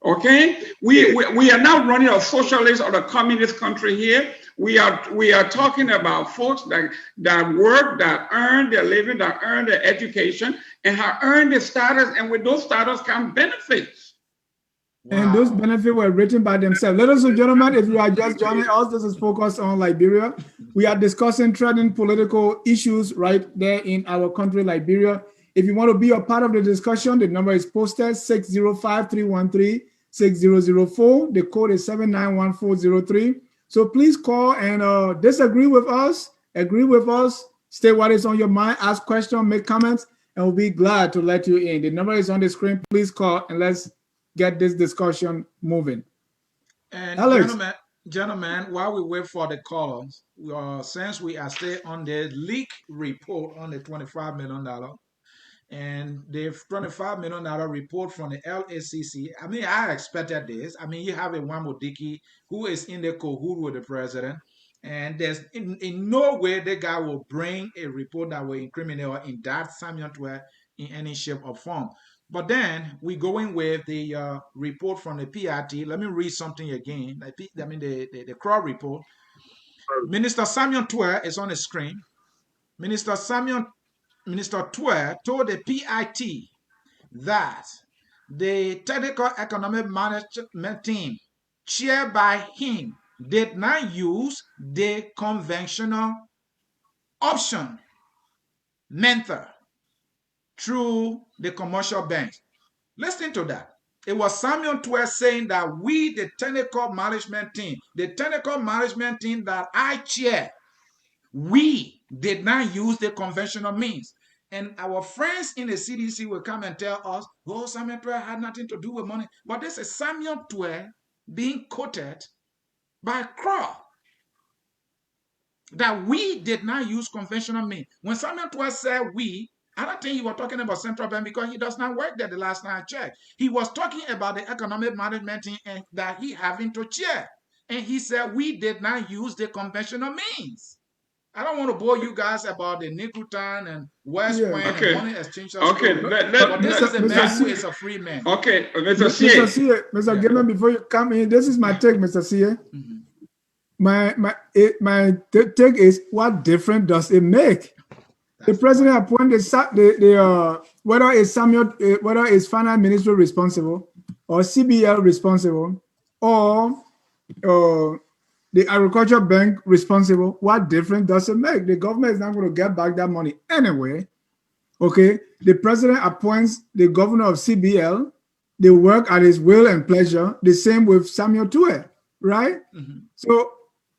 Okay, we are not running a socialist or a communist country here. We are talking about folks that work, that earn their living, that earn their education, and have earned the status, and with those status come benefits. And those Wow. benefits were written by themselves. Ladies and gentlemen, if you are just joining us, this is focused on Liberia. We are discussing trending political issues right there in our country, Liberia. If you want to be a part of the discussion, the number is posted 605-313-6004. The code is 791403. So please call and disagree with us, agree with us, state what is on your mind, ask questions, make comments, and we'll be glad to let you in. The number is on the screen. Please call and let's get this discussion moving. And Alex. gentlemen, while we wait for the callers, since we are still on the leak report on the $25 million, and the $25 million report from the LACC, I mean, I expected this. I mean, you have a Wambodiki who is in the cahoots with the president, and there's in no way the guy will bring a report that will incriminate or indict Samuel Twe in any shape or form. But then we go in with the report from the PRT. Let me read something again. The Crow report. Minister Samuel Twe is on the screen. Minister Twe told the PIT that the technical economic management team chaired by him did not use the conventional option method through the commercial banks. Listen to that. It was Samuel Twe saying that we, the technical management team that I chair, we did not use the conventional means. And our friends in the CDC will come and tell us, oh, Samuel Twe had nothing to do with money. But this is Samuel Twe being quoted by Crow that we did not use conventional means. When Samuel Twe said we, I don't think he was talking about central bank because he does not work there the last time I checked. He was talking about the economic management team and that he having to chair. And he said we did not use the conventional means. I don't want to bore you guys about the Nickelton and West Point and money exchange. Okay, but this is a man who is a free man. Okay, Mr. C. Mr. Gilman, before you come in, this is my take, Mr. C. Mm-hmm. My take is, what difference does it make? The president appointed whether it's finance minister responsible or CBL responsible or the agriculture bank responsible. What difference does it make? The government is not going to get back that money anyway. Okay, the president appoints the governor of CBL. They work at his will and pleasure. The same with Samuel Twe, right? Mm-hmm. So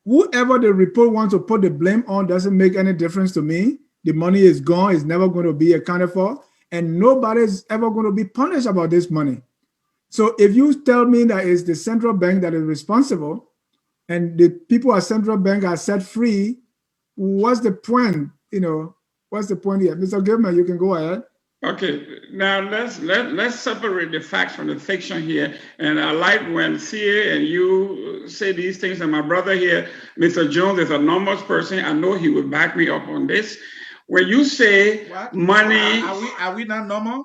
whoever the report wants to put the blame on doesn't make any difference to me. The money is gone. It's never going to be accounted for. And nobody is ever going to be punished about this money. So if you tell me that it's the central bank that is responsible and the people at central bank are set free, what's the point? What's the point here? Mr. Gilman, you can go ahead. Okay, now let's separate the facts from the fiction here. And I like when CA and you say these things. And my brother here, Mr. Jones, is a numbers person. I know he will back me up on this. When you say money, are we not normal?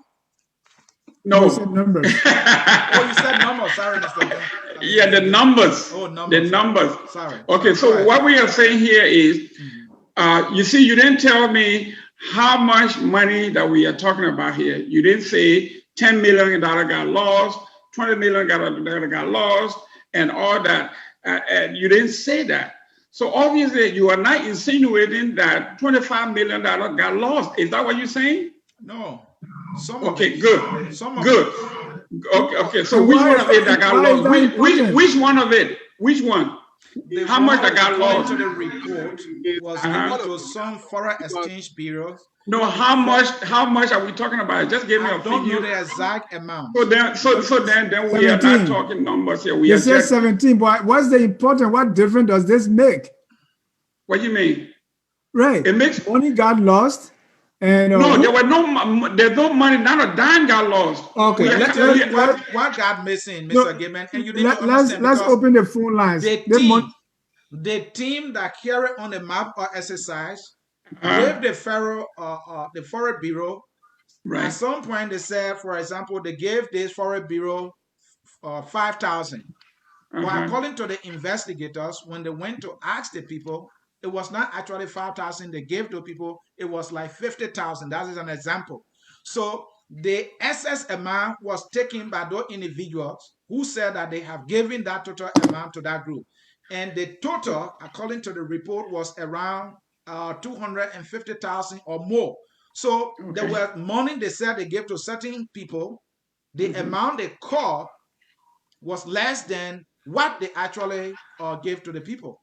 No. You said numbers. Oh, you said numbers. Sorry, Mr. John. Yeah, the numbers. Oh, numbers. The numbers. Sorry. Okay, so what we are saying here is, you see, you didn't tell me how much money that we are talking about here. You didn't say $10 million got lost, $20 million got lost, and all that. And you didn't say that. So obviously, you are not insinuating that $25 million got lost. Is that what you're saying? No. Okay, good. Good. Okay. So which one of it that got lost? Which one of it? Which one? How much that got lost? To the report was linked to some foreign exchange bureaus. No, how much are we talking about? Just give me a figure. I don't know the exact amount. So then we are not talking numbers here. You said 17, but what's the important? What difference does this make? What do you mean? Right. It makes money got lost. And no, there's no money, not a dime got lost. Okay, what got missing, Mr. Gilman? And you need to understand. Let's open the phone lines. The team that carried on the map or exercise gave the Forest Bureau. Right. At some point, they said, for example, they gave this Forest Bureau 5,000. But according to the investigators, when they went to ask the people, it was not actually 5,000 they gave to people. It was like 50,000. That is an example. So the excess amount was taken by those individuals who said that they have given that total amount to that group. And the total, according to the report, was around 250,000 or more. So there were money they said they gave to certain people. The amount they caught was less than what they actually gave to the people.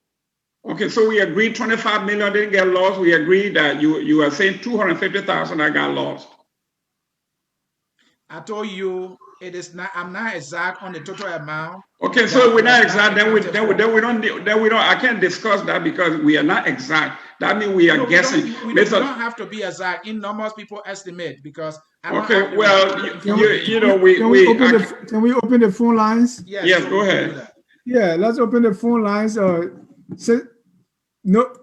Okay, so we agreed 25 million didn't get lost. We agreed that you are saying 250,000 that got lost. I told you it is not. I'm not exact on the total amount. Okay, so we're not exact. Then we don't. I can't discuss that because we are not exact. That means we are guessing. We don't have to be exact. In numbers, people estimate because. Okay, well, can we open the phone lines? Yes, go ahead. Yeah, let's open the phone lines. No,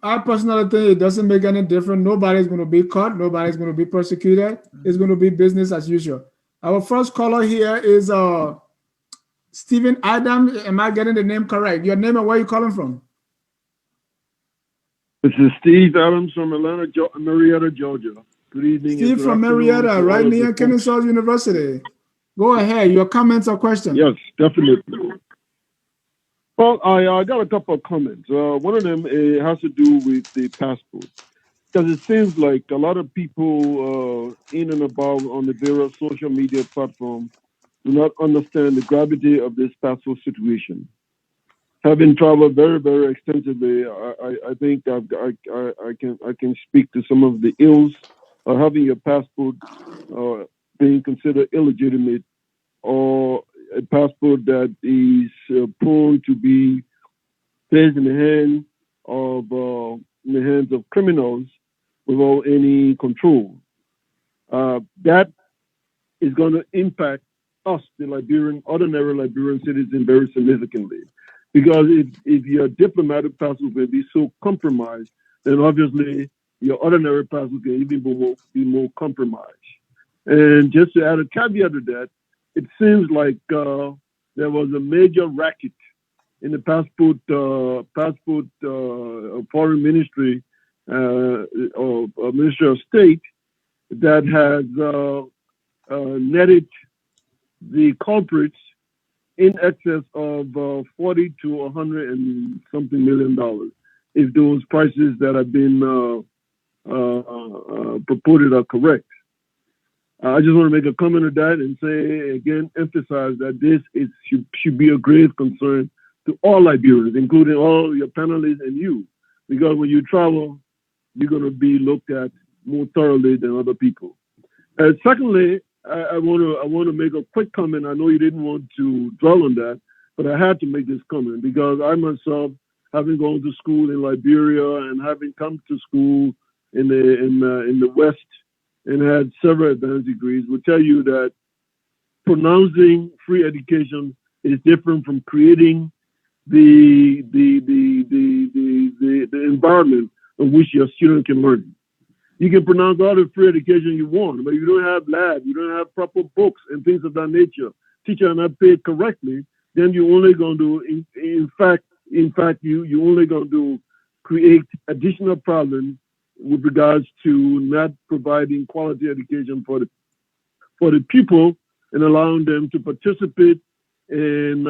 I personally think it doesn't make any difference. Nobody's going to be caught. Nobody's going to be persecuted. It's going to be business as usual. Our first caller here is Stephen Adam. Am I getting the name correct? Your name and where you calling from? This is Steve Adams from Marietta, Georgia. Good evening. Steve from Marietta, right near Kennesaw University. Go ahead. Your comments or questions? Yes, definitely. Well, I got a couple of comments. One of them has to do with the passport. Because it seems like a lot of people in and about on the various social media platforms do not understand the gravity of this passport situation. Having traveled very, very extensively, I think I can speak to some of the ills of having your passport being considered illegitimate, or a passport that is prone to be placed in the hands of criminals without any control. That is going to impact us, the ordinary Liberian citizen, very significantly. Because if your diplomatic passport will be so compromised, then obviously your ordinary passport can even be more compromised. And just to add a caveat to that, it seems like there was a major racket in the passport foreign ministry or Ministry of State that has netted the culprits in excess of $40 to $100 and something million, if those prices that have been purported are correct. I just want to make a comment on that and say, again, emphasize that this should be a grave concern to all Liberians, including all your panelists and you, because when you travel, you're going to be looked at more thoroughly than other people. Secondly, I want to make a quick comment. I know you didn't want to dwell on that, but I had to make this comment because I myself, having gone to school in Liberia and having come to school in the West and had several advanced degrees, will tell you that pronouncing free education is different from creating the environment in which your student can learn. You can pronounce all the free education you want, but if you don't have lab, you don't have proper books and things of that nature, teacher are not paid correctly, then you're only going to, in fact, you only going to create additional problems with regards to not providing quality education for the people and allowing them to participate and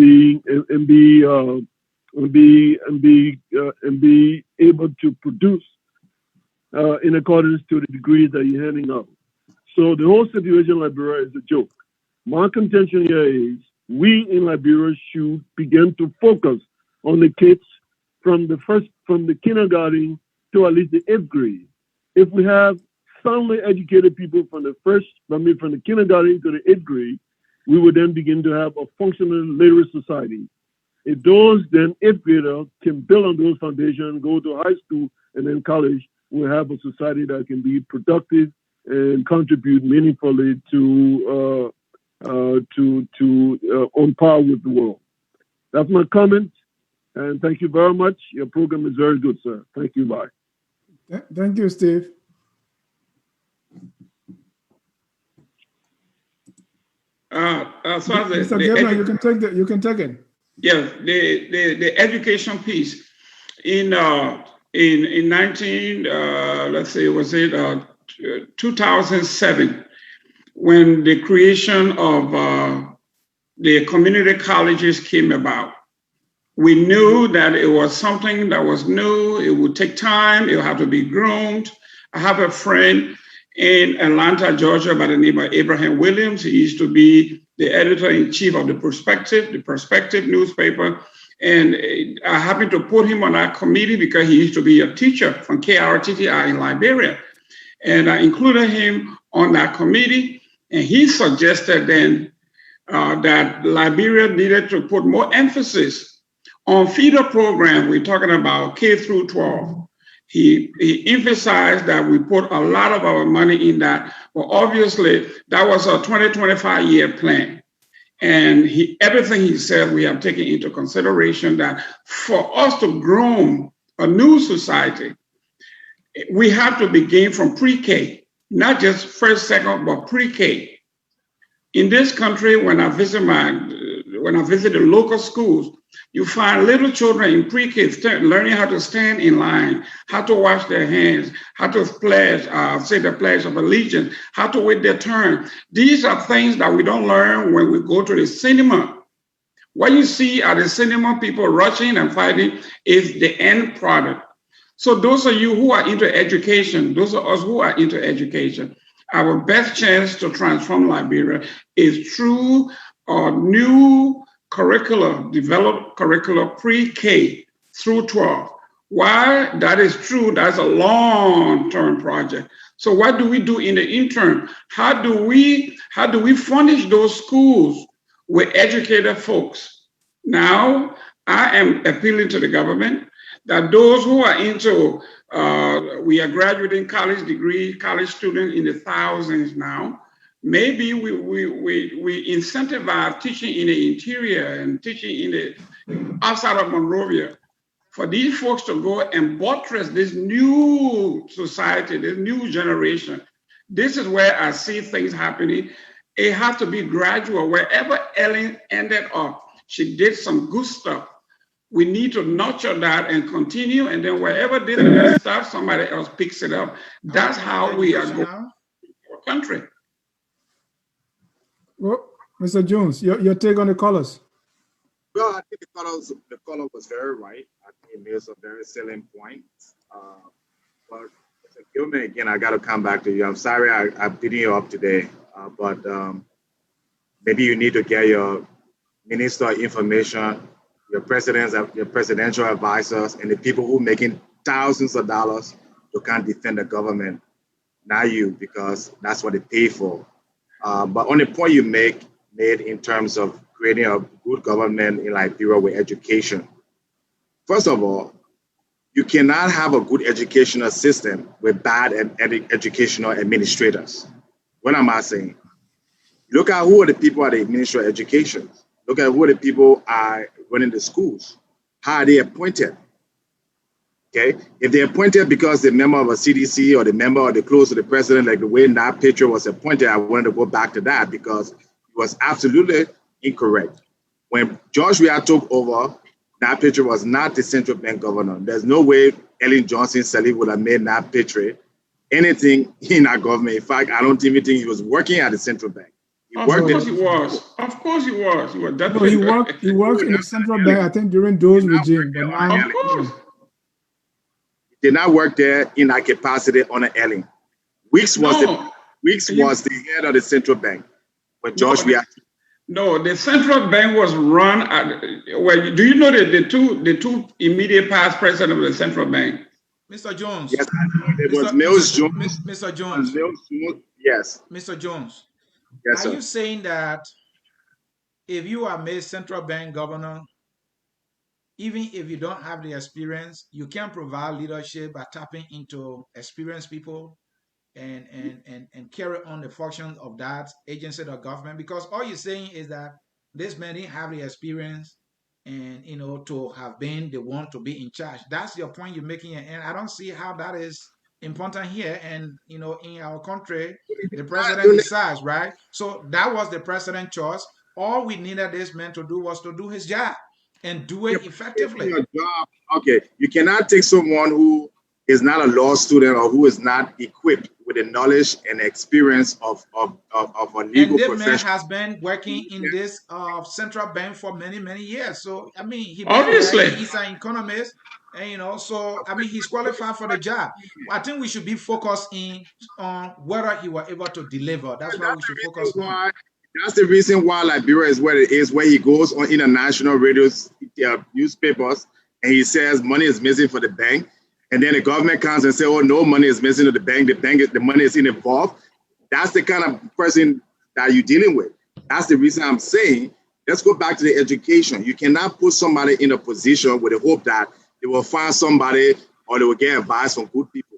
be able to produce in accordance to the degrees that you're handing out. So the whole situation in Liberia is a joke. My contention here is we in Liberia should begin to focus on the kids from the kindergarten to at least the 8th grade. If we have soundly educated people from the kindergarten to the 8th grade, we would then begin to have a functional literate society. If those then 8th graders can build on those foundations, go to high school and then college, we'll have a society that can be productive and contribute meaningfully to on par with the world. That's my comment, and thank you very much. Your program is very good, sir. Thank you. Bye. Thank you, Steve. As far as Mr. Gabriel, you can take it. Yes, the education piece in 19 let's say was it 2007, when the creation of the community colleges came about. We knew that it was something that was new. It would take time. It would have to be groomed. I have a friend in Atlanta, Georgia, by the name of Abraham Williams. He used to be the editor-in-chief of the Perspective newspaper. And I happened to put him on our committee because he used to be a teacher from KRTTI in Liberia. And I included him on that committee. And he suggested then that Liberia needed to put more emphasis on feeder program. We're talking about K through 12. He emphasized that we put a lot of our money in that. But obviously, that was a 20-25 year plan. And everything he said, we have taken into consideration that for us to groom a new society, we have to begin from pre-K, not just first, second, but pre-K. In this country, when I visit the local schools, you find little children in pre-K learning how to stand in line, how to wash their hands, how to pledge, say the Pledge of Allegiance, how to wait their turn. These are things that we don't learn when we go to the cinema. What you see at the cinema, people rushing and fighting, is the end product. So those of you who are into education, those of us who are into education, our best chance to transform Liberia is through new curricula, developed curricula pre-K through 12. Why that is true, that's a long-term project. So what do we do in the interim? How do we furnish those schools with educated folks? Now, I am appealing to the government that those who are into, we are graduating college students in the thousands now. Maybe we incentivize teaching in the interior and teaching in the outside of Monrovia for these folks to go and buttress this new society, this new generation. This is where I see things happening. It has to be gradual. Wherever Ellen ended up, she did some good stuff. We need to nurture that and continue. And then wherever this good stuff, somebody else picks it up. That's how we are going to our country. Well, Mr. Jones, your take on the colors? Well, I think the color was very right. I think it made some very salient points. But Mr. Gilman, again, I got to come back to you. I'm sorry I'm beating you up today, but maybe you need to get your Minister of Information, your presidential advisors, and the people who are making thousands of dollars to come defend the government, not you, because that's what they pay for. But on the point you made in terms of creating a good government in Liberia with education, first of all, you cannot have a good educational system with bad educational administrators. What am I saying? Look at who are the people at the Ministry of Education. Look at who the people are running the schools. How are they appointed? Okay, if they're appointed because they're a member of a CDC or the member or the close to the president, like the way that picture was appointed, I wanted to go back to that because it was absolutely incorrect. When George Weah took over, that picture was not the central bank governor. There's no way Ellen Johnson Sirleaf would have made that picture anything in our government. In fact, I don't even think he was working at the central bank. Of course he was. Of course he was. He was definitely. No, he worked in the central bank, I think, during those regimes. But now, of course. He did not work there in that capacity on an Ellen. Weeks was the head of the central bank when George Weah. No, the central bank was run at. Well, do you know that the two immediate past presidents of the central bank? Mr. Jones. Yes, it was Mills Jones. Mr. Jones. Yes. Mr. Jones. Yes, sir. Are you saying that if you are made central bank governor, even if you don't have the experience, you can provide leadership by tapping into experienced people and carry on the functions of that agency or government? Because all you're saying is that this man didn't have the experience and to have been the one to be in charge. That's your point you're making, and I don't see how that is important here. And in our country, the president decides, right? So that was the president's choice. All we needed this man to do was to do his job and do it effectively. Your job. Okay, you cannot take someone who is not a law student or who is not equipped with the knowledge and experience of a legal And this man profession. has been working in this central bank for many, many years. So, I mean, he been there, Obviously. he's an economist, and, you know, so, I mean, he's qualified for the job. I think we should be focused on whether he was able to deliver. That's why we should focus on. That's the reason why Liberia is where it is, where he goes on international radio newspapers and he says money is missing for the bank. And then the government comes and says, oh, no money is missing to the bank. The money is involved. That's the kind of person that you're dealing with. That's the reason I'm saying, let's go back to the education. You cannot put somebody in a position with the hope that they will find somebody or they will get advice from good people.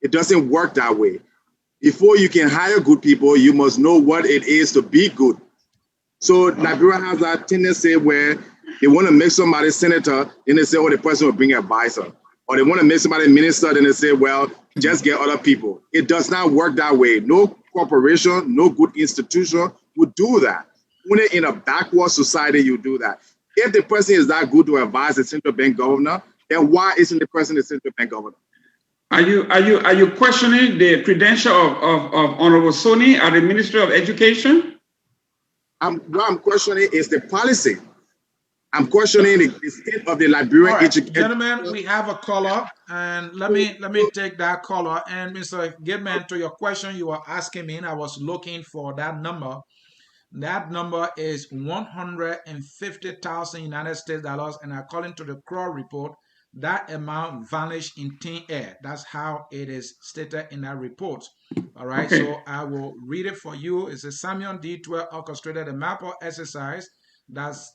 It doesn't work that way. Before you can hire good people, you must know what it is to be good. So Liberia has that tendency where they want to make somebody senator, then they say, oh, the person will bring an advisor. Or they want to make somebody minister, then they say, well, just get other people. It does not work that way. No corporation, no good institution would do that. Only in a backward society you do that. If the person is that good to advise the central bank governor, then why isn't the person the central bank governor? Are you questioning the credential of Honorable Soni at the Ministry of Education? What I'm questioning is the policy. I'm questioning the state of the Liberian education. Gentlemen, we have a caller, and let me take that caller. And Mr. Gidman, to your question you were asking me, and I was looking for that number. That number is 150,000 United States dollars, and according to the Crow report, that amount vanished in thin air. That's how it is stated in that report. All right, okay. So I will read it for you. It's a Samuel D12 orchestrated a map or exercise. That's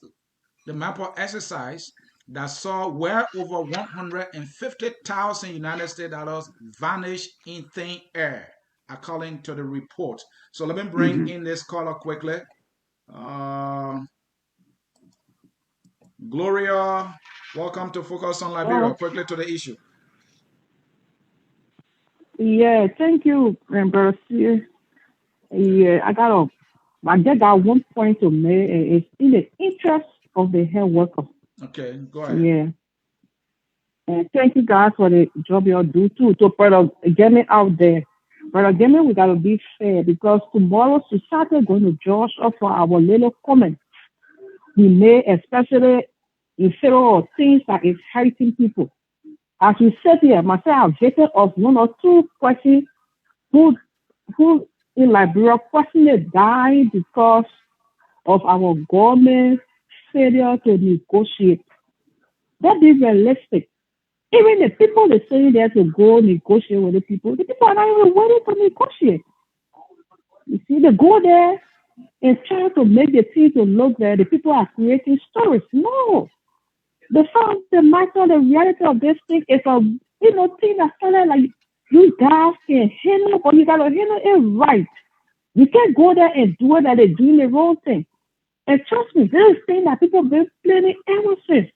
the map or exercise that saw where over 150,000 United States dollars vanished in thin air, according to the report. So let me bring in this caller quickly. Gloria, welcome to Focus on Liberia. Quickly to the issue. Yeah, thank you, Brother. Yeah, I just got one point to make. It's in the interest of the health worker. Okay, go ahead. Yeah. And thank you guys for the job you do too. To Brother Gemma out there. Brother Gemma, we gotta be fair because tomorrow society is going to judge us for our little comments we made, especially in favor of things that is hurting people. As we said here, myself, I'm victim of one or two questions who in Liberia questioned die because of our government failure to negotiate. That is realistic. Even the people they say there to go negotiate with the people are not even waiting to negotiate. You see, they go there and try to make the thing to look there. The people are creating stories. No. The fact, the matter, the reality of this thing is a thing that started like you guys can handle, but you gotta handle it right. You can't go there and do it that they're doing the wrong thing. And trust me, this is thing that people have been planning ever since.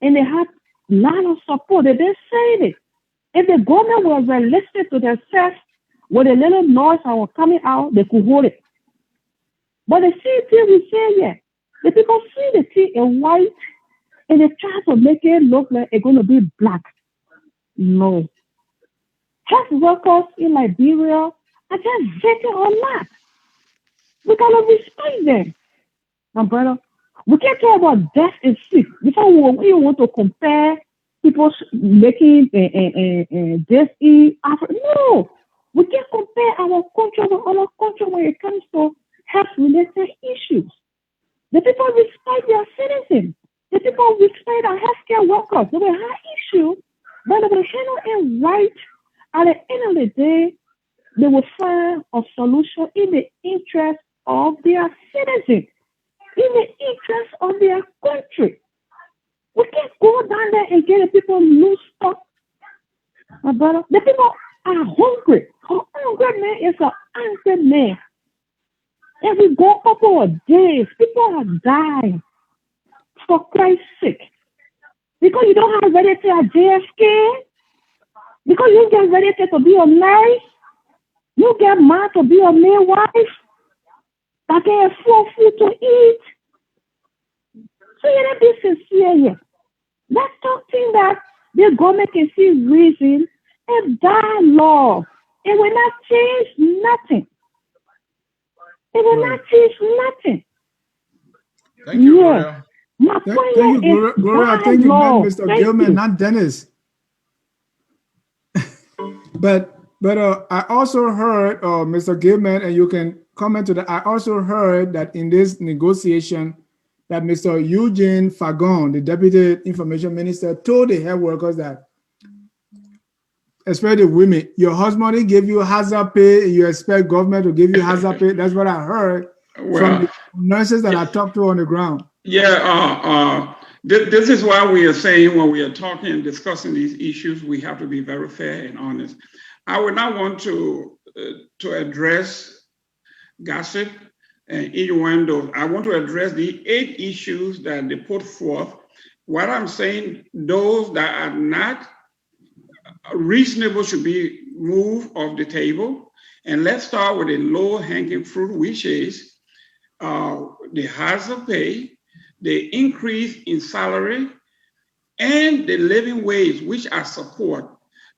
And they have a lot of support. They've been saying it. If the government was realistic to themselves with a little noise that was coming out, they could hold it. But the same thing we say here, the people see the thing in white and they try to make it look like it's going to be black. No. Health workers in Liberia are just vacant or not. We gotta respect them. My brother, we can't talk about death and sick. Before we want to compare people making death in Africa. No. We can't compare our country with other countries when it comes to health-related issues. The people respect their citizens. The people respect our healthcare workers. They will have issues, but they will handle it right. At the end of the day, they will find a solution in the interest of their citizens, in the interest of their country. We can't go down there and get the people loose up. My brother, the people are hungry. A hungry man is an angry man. If we go up over days, people are dying. For Christ's sake. Because you don't have ready to a JFK. Because you get ready to be a nurse. You get mad to be a midwife. That can afford food to eat. So you gotta be sincere here. Let's talk thing that the government can see reason and dialogue. It will not change nothing. It will not change nothing. Thank you, Gloria. My Thank point you, here is Gloria. I God's think you law. meant Mr. Thank Gilman, you. not Dennis. But I also heard, Mr. Gilman, and you can comment to that. I also heard that in this negotiation, that Mr. Eugene Fagon, the Deputy Information Minister, told the health workers that, especially women, your husband gave you hazard pay, you expect government to give you hazard pay. That's what I heard from the nurses that I talked to on the ground. Yeah, this is why we are saying when we are talking and discussing these issues, we have to be very fair and honest. I would not want to address gossip and innuendo. I want to address the 8 issues that they put forth. What I'm saying, those that are not reasonable should be moved off the table. And let's start with the low-hanging fruit, which is the hazard pay, the increase in salary, and the living wage, which I support.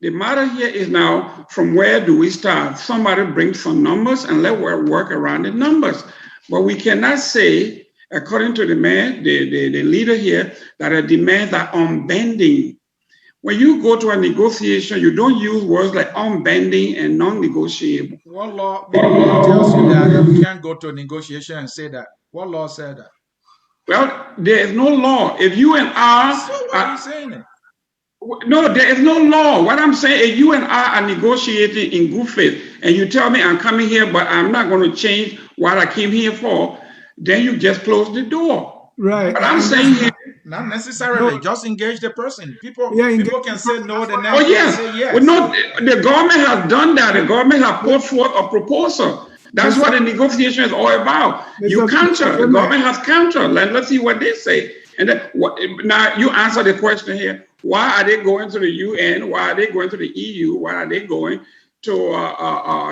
The matter here is now, from where do we start? Somebody bring some numbers and let us work around the numbers. But we cannot say, according to the man, the leader here, that the demands are unbending. When you go to a negotiation, you don't use words like unbending and non-negotiable. What law tells you that you can't go to a negotiation and say that? What law said that? Well, there is no law. If you and I... So why are you saying it? No, there is no law. What I'm saying is you and I are negotiating in good faith, and you tell me I'm coming here, but I'm not going to change what I came here for, then you just close the door. Right. But I'm saying here... Not necessarily. No. Just engage the person. People can say no, the next oh, yes. Say yes. Well, no, the government has done that. The government has put forth a proposal. That's what the negotiation is all about. You counter. The government has counter. Let's see what they say. And then, now you answer the question here. Why are they going to the UN? Why are they going to the EU? Why are they going to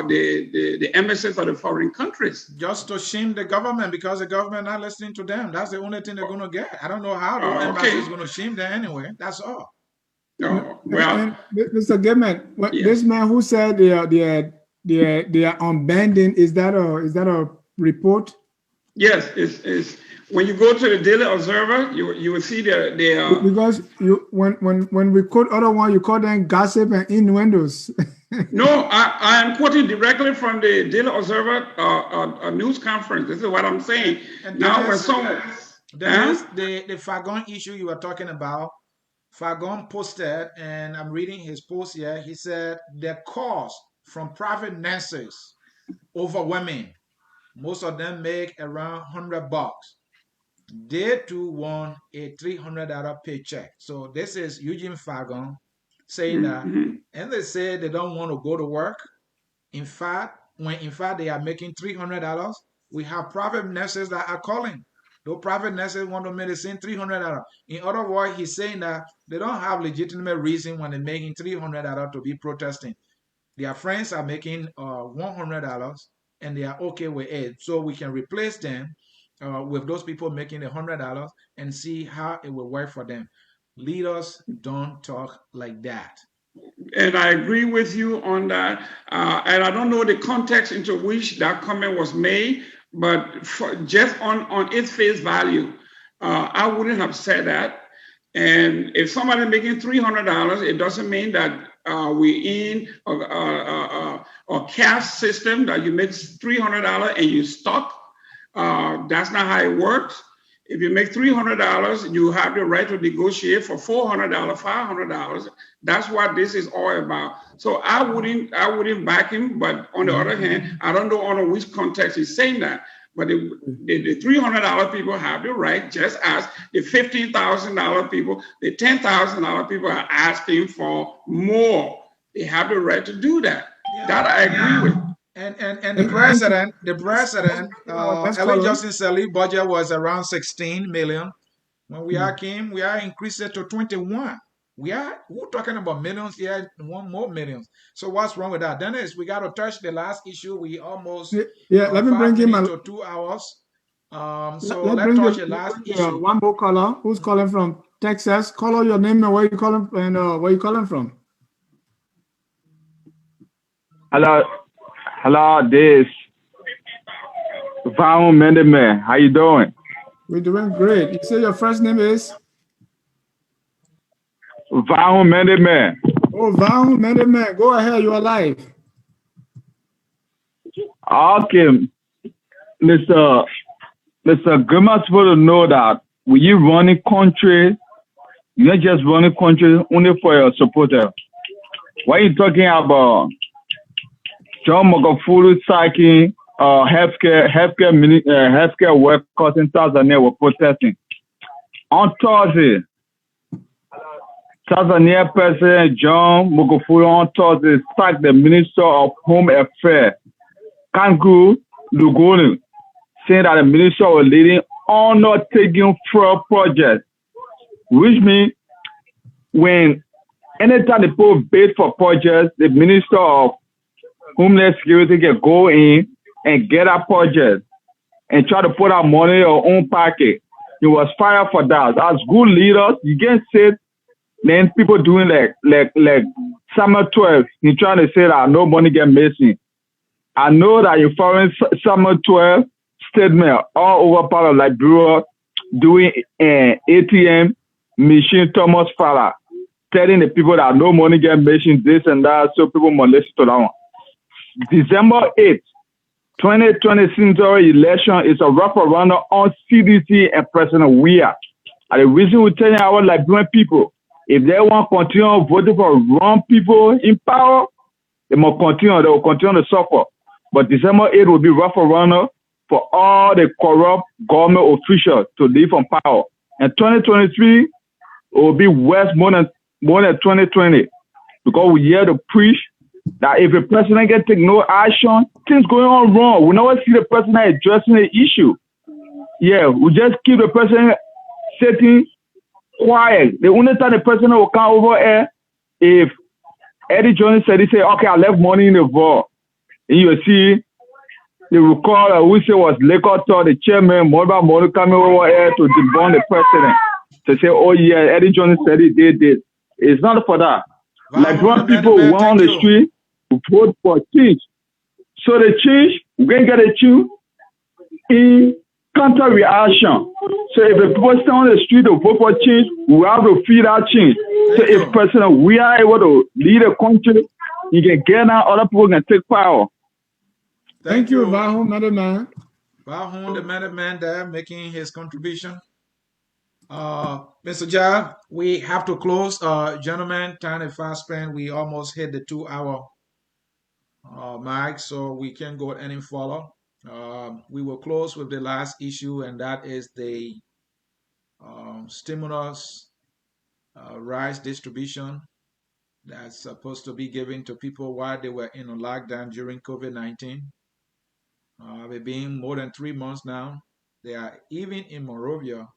the embassies of the foreign countries? Just to shame the government, because the government not listening to them. That's the only thing they're going to get. I don't know how the embassy is going to shame them anyway. That's all. No, well, and Mr. Gilman, this man who said they are unbending, is that a report? Yes, it's when you go to the Daily Observer, you will see because when we quote other one, you call them gossip and innuendos. No, I am quoting directly from the Daily Observer a news conference. This is what I'm saying. And now, when someone the Fagon issue you were talking about, Fagon posted, and I'm reading his post here. He said the cost from private nurses overwhelming. Most of them make around $100. They too want a $300 paycheck. So this is Eugene Fagon saying that, and they say they don't want to go to work. In fact, they are making $300, we have private nurses that are calling. Those private nurses want to medicine $300. In other words, he's saying that they don't have legitimate reason when they're making $300 to be protesting. Their friends are making $100 and they are okay with it. So we can replace them with those people making $100 and see how it will work for them. Leaders don't talk like that. And I agree with you on that. And I don't know the context into which that comment was made, but just on its face value, I wouldn't have said that. And if somebody making $300, it doesn't mean that we're in a caste system that you make $300 and you stuck. That's not how it works. If you make $300, you have the right to negotiate for $400, $500. That's what this is all about. So I wouldn't back him. But on the other hand, I don't know under which context he's saying that. But the $300 people have the right, just as the $15,000 people, the $10,000 people are asking for more. They have the right to do that. Yeah. That I agree with. And the president, Ellen Johnson Sirleaf budget was around 16 million. When we came, we are increased it to 21. We're talking about millions here, one more millions. So what's wrong with that? Dennis, we got to touch the last issue. We almost let me bring him to 2 hours. So let's touch the last issue. One more caller who's calling from Texas. Caller, your name and where you calling from. Hello, this Vaughn Mendeme. How you doing? We're doing great. You say your first name is? Vaughn Mendeme. Oh, Vaughn Mendeman. Go ahead, you're live. Okay, Mr. Guma supposed to know that when you running country, you're not just running country only for your supporter. What are you talking about? John Magufuli sacking healthcare workers in Tanzania were protesting. On Thursday, Tanzania President John Magufuli on Thursday sacked the Minister of Home Affairs, Kangu Lugoni, saying that the minister was leading on not taking fraud projects, which means when anytime the people bid for projects, the Minister of Homeland Security can go in and get a project and try to put out money in your own pocket. He was fired for that. As good leaders, you can't sit then people doing like summer 12. He's trying to say that no money get missing. I know that you're following summer 12 statement all over part of Liberia doing ATM machine Thomas Fowler, telling the people that no money get missing, this and that, so people must listen to that one. December 8th, 2020 senatorial election is a referendum on CDC and President Weah. And the reason we're telling our Liberian people, if they want to continue voting for wrong people in power, they will continue to suffer. But December 8th will be referendum for all the corrupt government officials to leave from power. And 2023 it will be worse more than 2020, because we here to preach that if the president can take no action, things going on wrong. We never see the president addressing the issue. Yeah, we just keep the president sitting quiet. The only time the president will come over here if Eddie Jones said, okay, I left money in the vault. And you see, the record we say was Lakers, the chairman, mobile money coming over here to debunk the president. To say, oh yeah, Eddie Jones said he did this. It's not for that. Like when people went on the street, vote for change. So the change, we're going to get a change in counter reaction. So if the people stand on the street to vote for change, we have to feel that change. So if President we are able to lead a country, you can get out, other people can take power. Thank you, Vaughn Mendeman. Vaughn the man there making his contribution. Mr. Ja, we have to close. Gentlemen, time is fast spent. We almost hit the 2-hour mark, so we can't go any further. We will close with the last issue, and that is the stimulus rice distribution that's supposed to be given to people while they were in a lockdown during COVID-19. It's been more than 3 months now. They are even in Monrovia,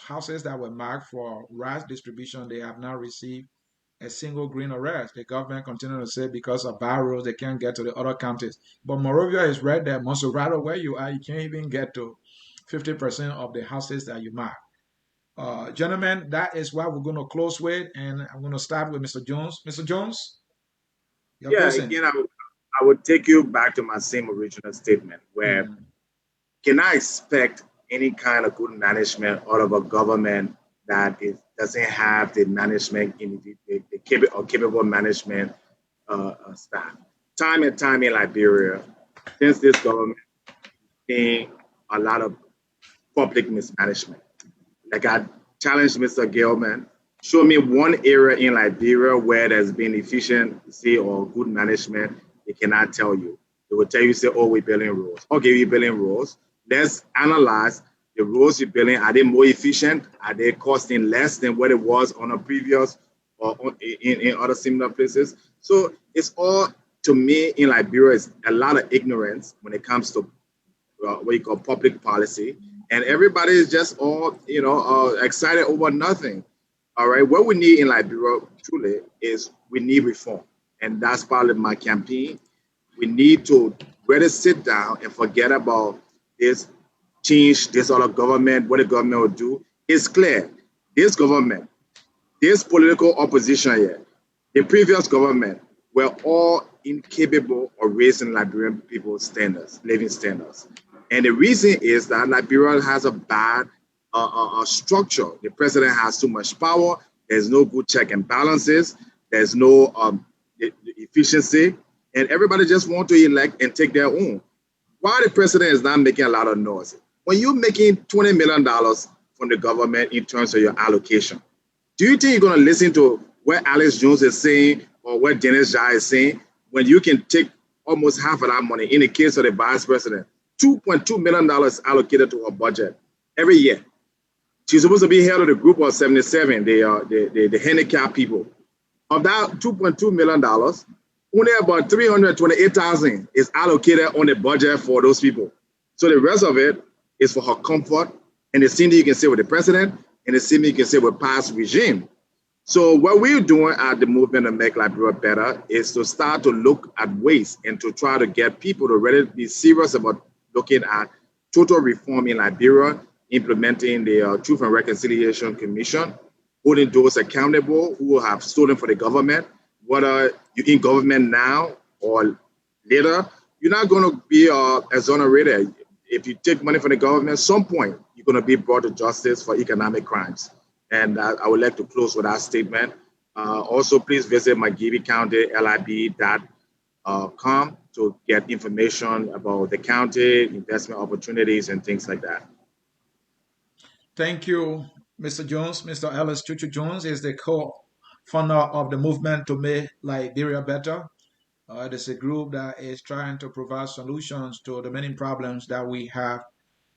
houses that were marked for rice distribution, they have now received a single grain of rice. The government continues to say because of barrels, they can't get to the other counties. But Monrovia is right there. Monserrato, where you are, you can't even get to 50% of the houses that you mark. Gentlemen, that is what we're going to close with, and I'm going to start with Mr. Jones. Mr. Jones? Again, I would take you back to my same original statement where can I expect any kind of good management out of a government that doesn't have the management in the capable management staff? Time and time in Liberia, since this government seeing a lot of public mismanagement. Like I challenged Mr. Gilman, show me one area in Liberia where there's been efficiency or good management. They cannot tell you. They will tell you, say, oh, we're building roads. Okay, we're building roads. Let's analyze the roads you're building. Are they more efficient? Are they costing less than what it was on a previous or in other similar places? So it's all, to me, in Liberia, it's a lot of ignorance when it comes to what you call public policy. And everybody is just all, excited over nothing. All right, what we need in Liberia, truly, is we need reform. And that's part of my campaign. We need to really sit down and forget about this change, this other government, what the government will do. It's clear. This government, this political opposition here, the previous government were all incapable of raising Liberian people's standards, living standards. And the reason is that Liberia has a bad structure. The president has too much power. There's no good check and balances. There's no efficiency. And everybody just want to elect and take their own. Why the president is not making a lot of noise? When you're making $20 million from the government in terms of your allocation, do you think you're going to listen to what Alex Jones is saying or what Dennis Jai is saying when you can take almost half of that money? In the case of the vice president, $2.2 million allocated to her budget every year. She's supposed to be head of the group of 77, the handicapped people. Of that $2.2 million, only about $328,000 is allocated on the budget for those people. So the rest of it is for her comfort, and the same thing you can say with the president, and the same thing you can say with past regime. So what we're doing at the Movement to Make Liberia Better is to start to look at ways and to try to get people to really be serious about looking at total reform in Liberia, implementing the Truth and Reconciliation Commission, holding those accountable who have stolen for the government, whether you're in government now or later, you're not going to be exonerated. If you take money from the government, at some point, you're going to be brought to justice for economic crimes. And I would like to close with that statement. Also, please visit McGeevy.County.lib.com to get information about the county, investment opportunities, and things like that. Thank you, Mr. Jones. Mr. Ellis Chuchu Jones is the co-founder of the Movement to Make Liberia Better. It is a group that is trying to provide solutions to the many problems that we have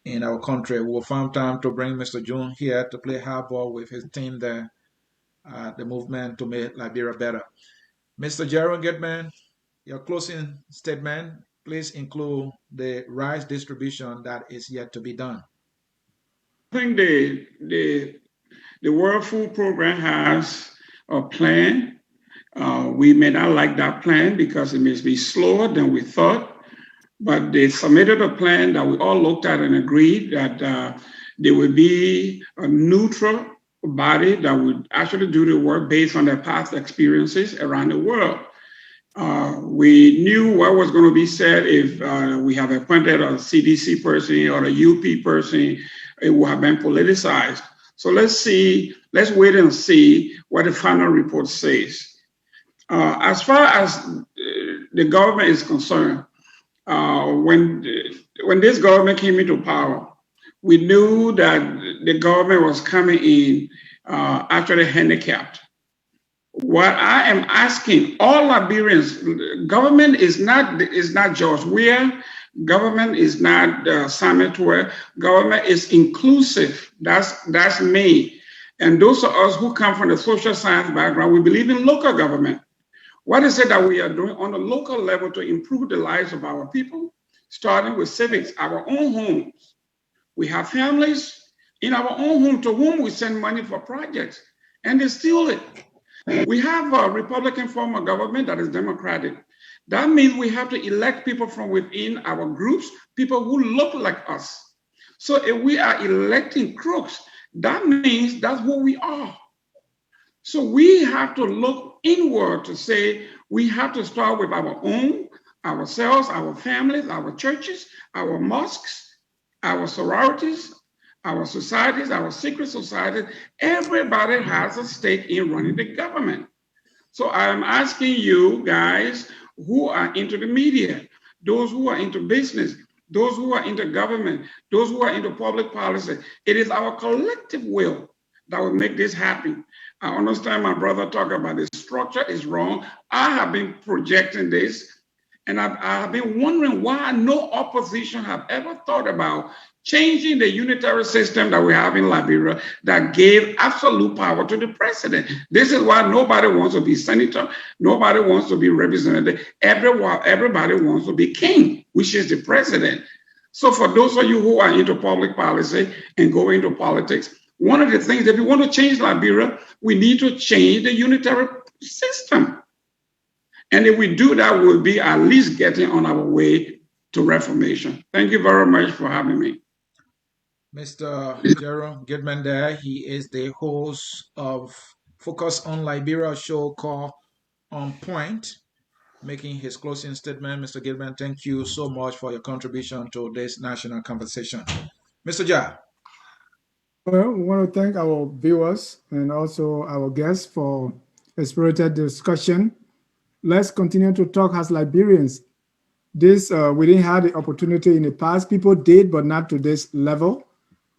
in our country. We'll find time to bring Mr. Jones here to play hardball with his team there at the Movement to Make Liberia Better. Mr. Gerald Goodman, your closing statement, please include the rice distribution that is yet to be done. I think the World Food Program has a plan. We may not like that plan because it may be slower than we thought, but they submitted a plan that we all looked at and agreed that there would be a neutral body that would actually do the work based on their past experiences around the world. We knew what was going to be said if we have appointed a CDC person or a UP person. It would have been politicized. So let's wait and see what the final report says. As far as the government is concerned, when this government came into power, we knew that the government was coming in actually handicapped. What I am asking all Liberians, government is not George Weah, government is not Samuel Tuer, government is inclusive. That's me. And those of us who come from the social science background, we believe in local government. What is it that we are doing on a local level to improve the lives of our people, starting with civics, our own homes? We have families in our own home to whom we send money for projects, and they steal it. We have a Republican form of government that is democratic. That means we have to elect people from within our groups, people who look like us. So if we are electing crooks, that means that's who we are. So we have to look inward to say we have to start with our own, ourselves, our families, our churches, our mosques, our sororities, our societies, our secret societies. Everybody has a stake in running the government. So I'm asking you guys who are into the media, those who are into business, those who are into government, those who are into public policy, it is our collective will that will make this happen. I understand my brother talk about the structure is wrong. I have been projecting this, and I have been wondering why no opposition have ever thought about changing the unitary system that we have in Liberia that gave absolute power to the president. This is why nobody wants to be senator, nobody wants to be representative. Everybody wants to be king, which is the president. So for those of you who are into public policy and go into politics, one of the things, if we want to change Liberia, we need to change the unitary system. And if we do that, we'll be at least getting on our way to reformation. Thank you very much for having me. Mr. Gerald Goodman there, he is the host of Focus on Liberia show called On Point. making his closing statement. Mr. Gilman, thank you so much for your contribution to this national conversation. Mr. Ja. Well, we want to thank our viewers and also our guests for a spirited discussion. Let's continue to talk as Liberians. This we didn't have the opportunity in the past. People did, but not to this level.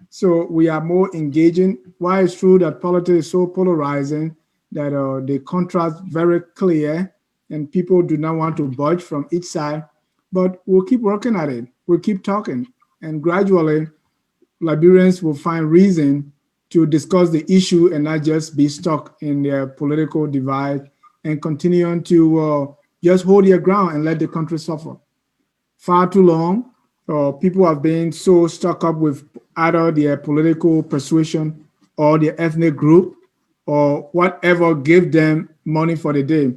So we are more engaging. Why it's true that politics is so polarizing that the contrast very clear and people do not want to budge from each side. But we'll keep working at it. We'll keep talking. And gradually, Liberians will find reason to discuss the issue and not just be stuck in their political divide and continuing to just hold their ground and let the country suffer. Far too long, people have been so stuck up with either their political persuasion or their ethnic group or whatever gave them money for the day.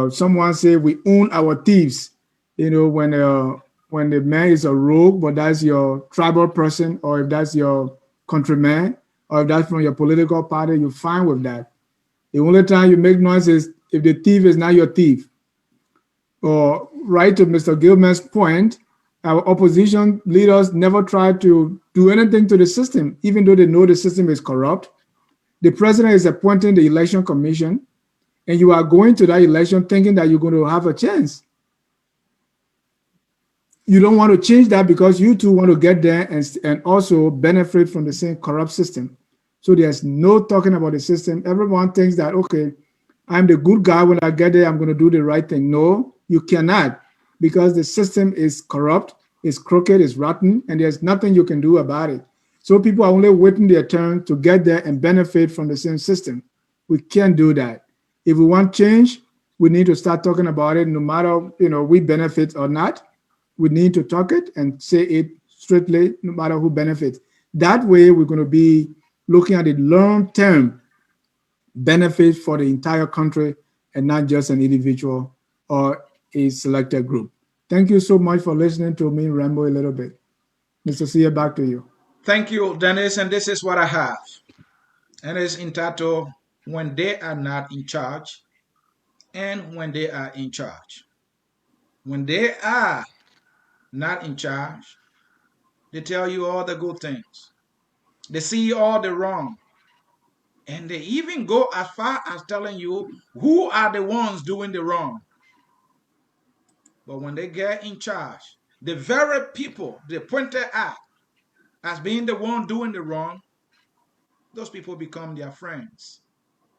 Someone say we own our thieves. You know, when the man is a rogue, but that's your tribal person, or if that's your countryman, or if that's from your political party, you're fine with that. The only time you make noise is if the thief is not your thief. Or right to Mr. Gilman's point, our opposition leaders never try to do anything to the system, even though they know the system is corrupt. The president is appointing the election commission, and you are going to that election thinking that you're going to have a chance. You don't want to change that because you too want to get there and also benefit from the same corrupt system. So there's no talking about the system. Everyone thinks that, okay, I'm the good guy. When I get there, I'm going to do the right thing. No, you cannot, because the system is corrupt, it's crooked, it's rotten, and there's nothing you can do about it. So people are only waiting their turn to get there and benefit from the same system. We can't do that. If we want change, we need to start talking about it, no matter, we benefit or not. We need to talk it and say it strictly, no matter who benefits. That way, we're going to be looking at the long-term benefit for the entire country and not just an individual or a selected group. Thank you so much for listening to me ramble a little bit. Mr. Sia, back to you. Thank you, Dennis. And this is what I have. And it's entitled, When They Are Not in Charge and When They Are in Charge. When they are not in charge, they tell you all the good things. They see all the wrong. And they even go as far as telling you who are the ones doing the wrong. But when they get in charge, the very people they pointed at as being the one doing the wrong, those people become their friends.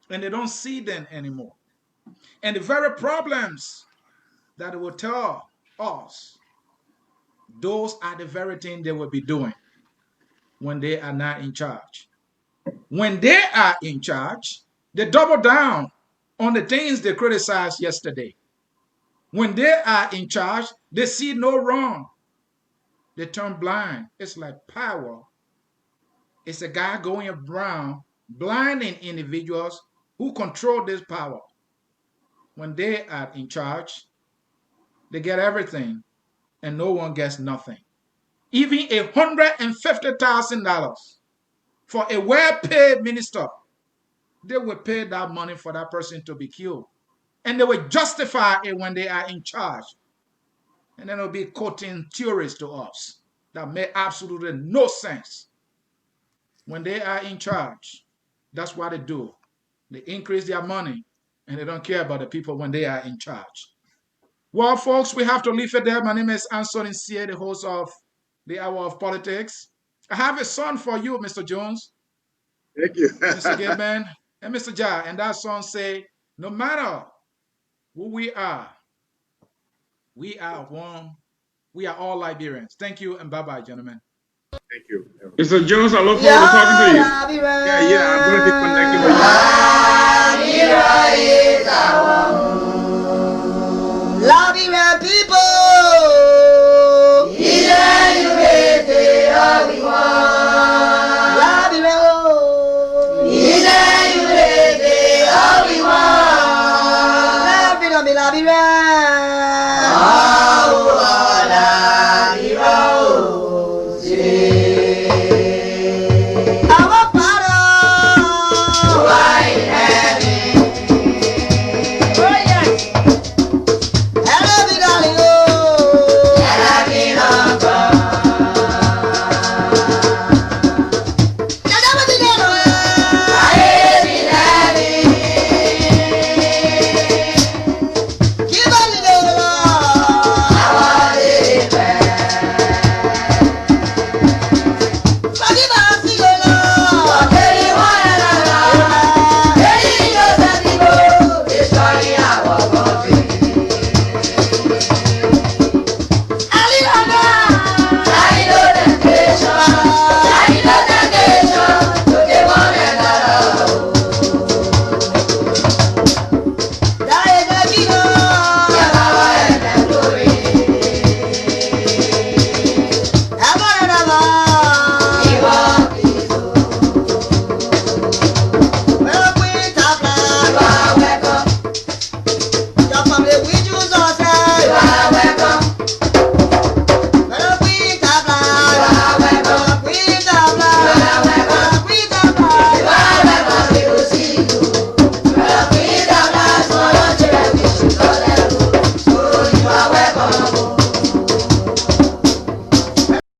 And they don't see them anymore. And the very problems that they will tell us, those are the very things they will be doing when they are not in charge. When they are in charge, they double down on the things they criticized yesterday. When they are in charge, they see no wrong. They turn blind. It's like power. It's a guy going around blinding individuals who control this power. When they are in charge, they get everything and no one gets nothing. Even $150,000 for a well-paid minister, they will pay that money for that person to be killed. And they will justify it when they are in charge. And then they'll be quoting theories to us that make absolutely no sense. When they are in charge, that's what they do. They increase their money and they don't care about the people when they are in charge. Well, folks, we have to leave it there. My name is Anthony Sia, the host of the Hour of Politics. I have a song for you, Mr. Jones. Thank you. Mr. Gilman and Mr. Ja. And that song say, no matter who we are one. We are all Liberians. Thank you and bye-bye, gentlemen. Thank you. Mr. Jones, I look forward to talking to you. Yeah, I'm going to be connecting with you.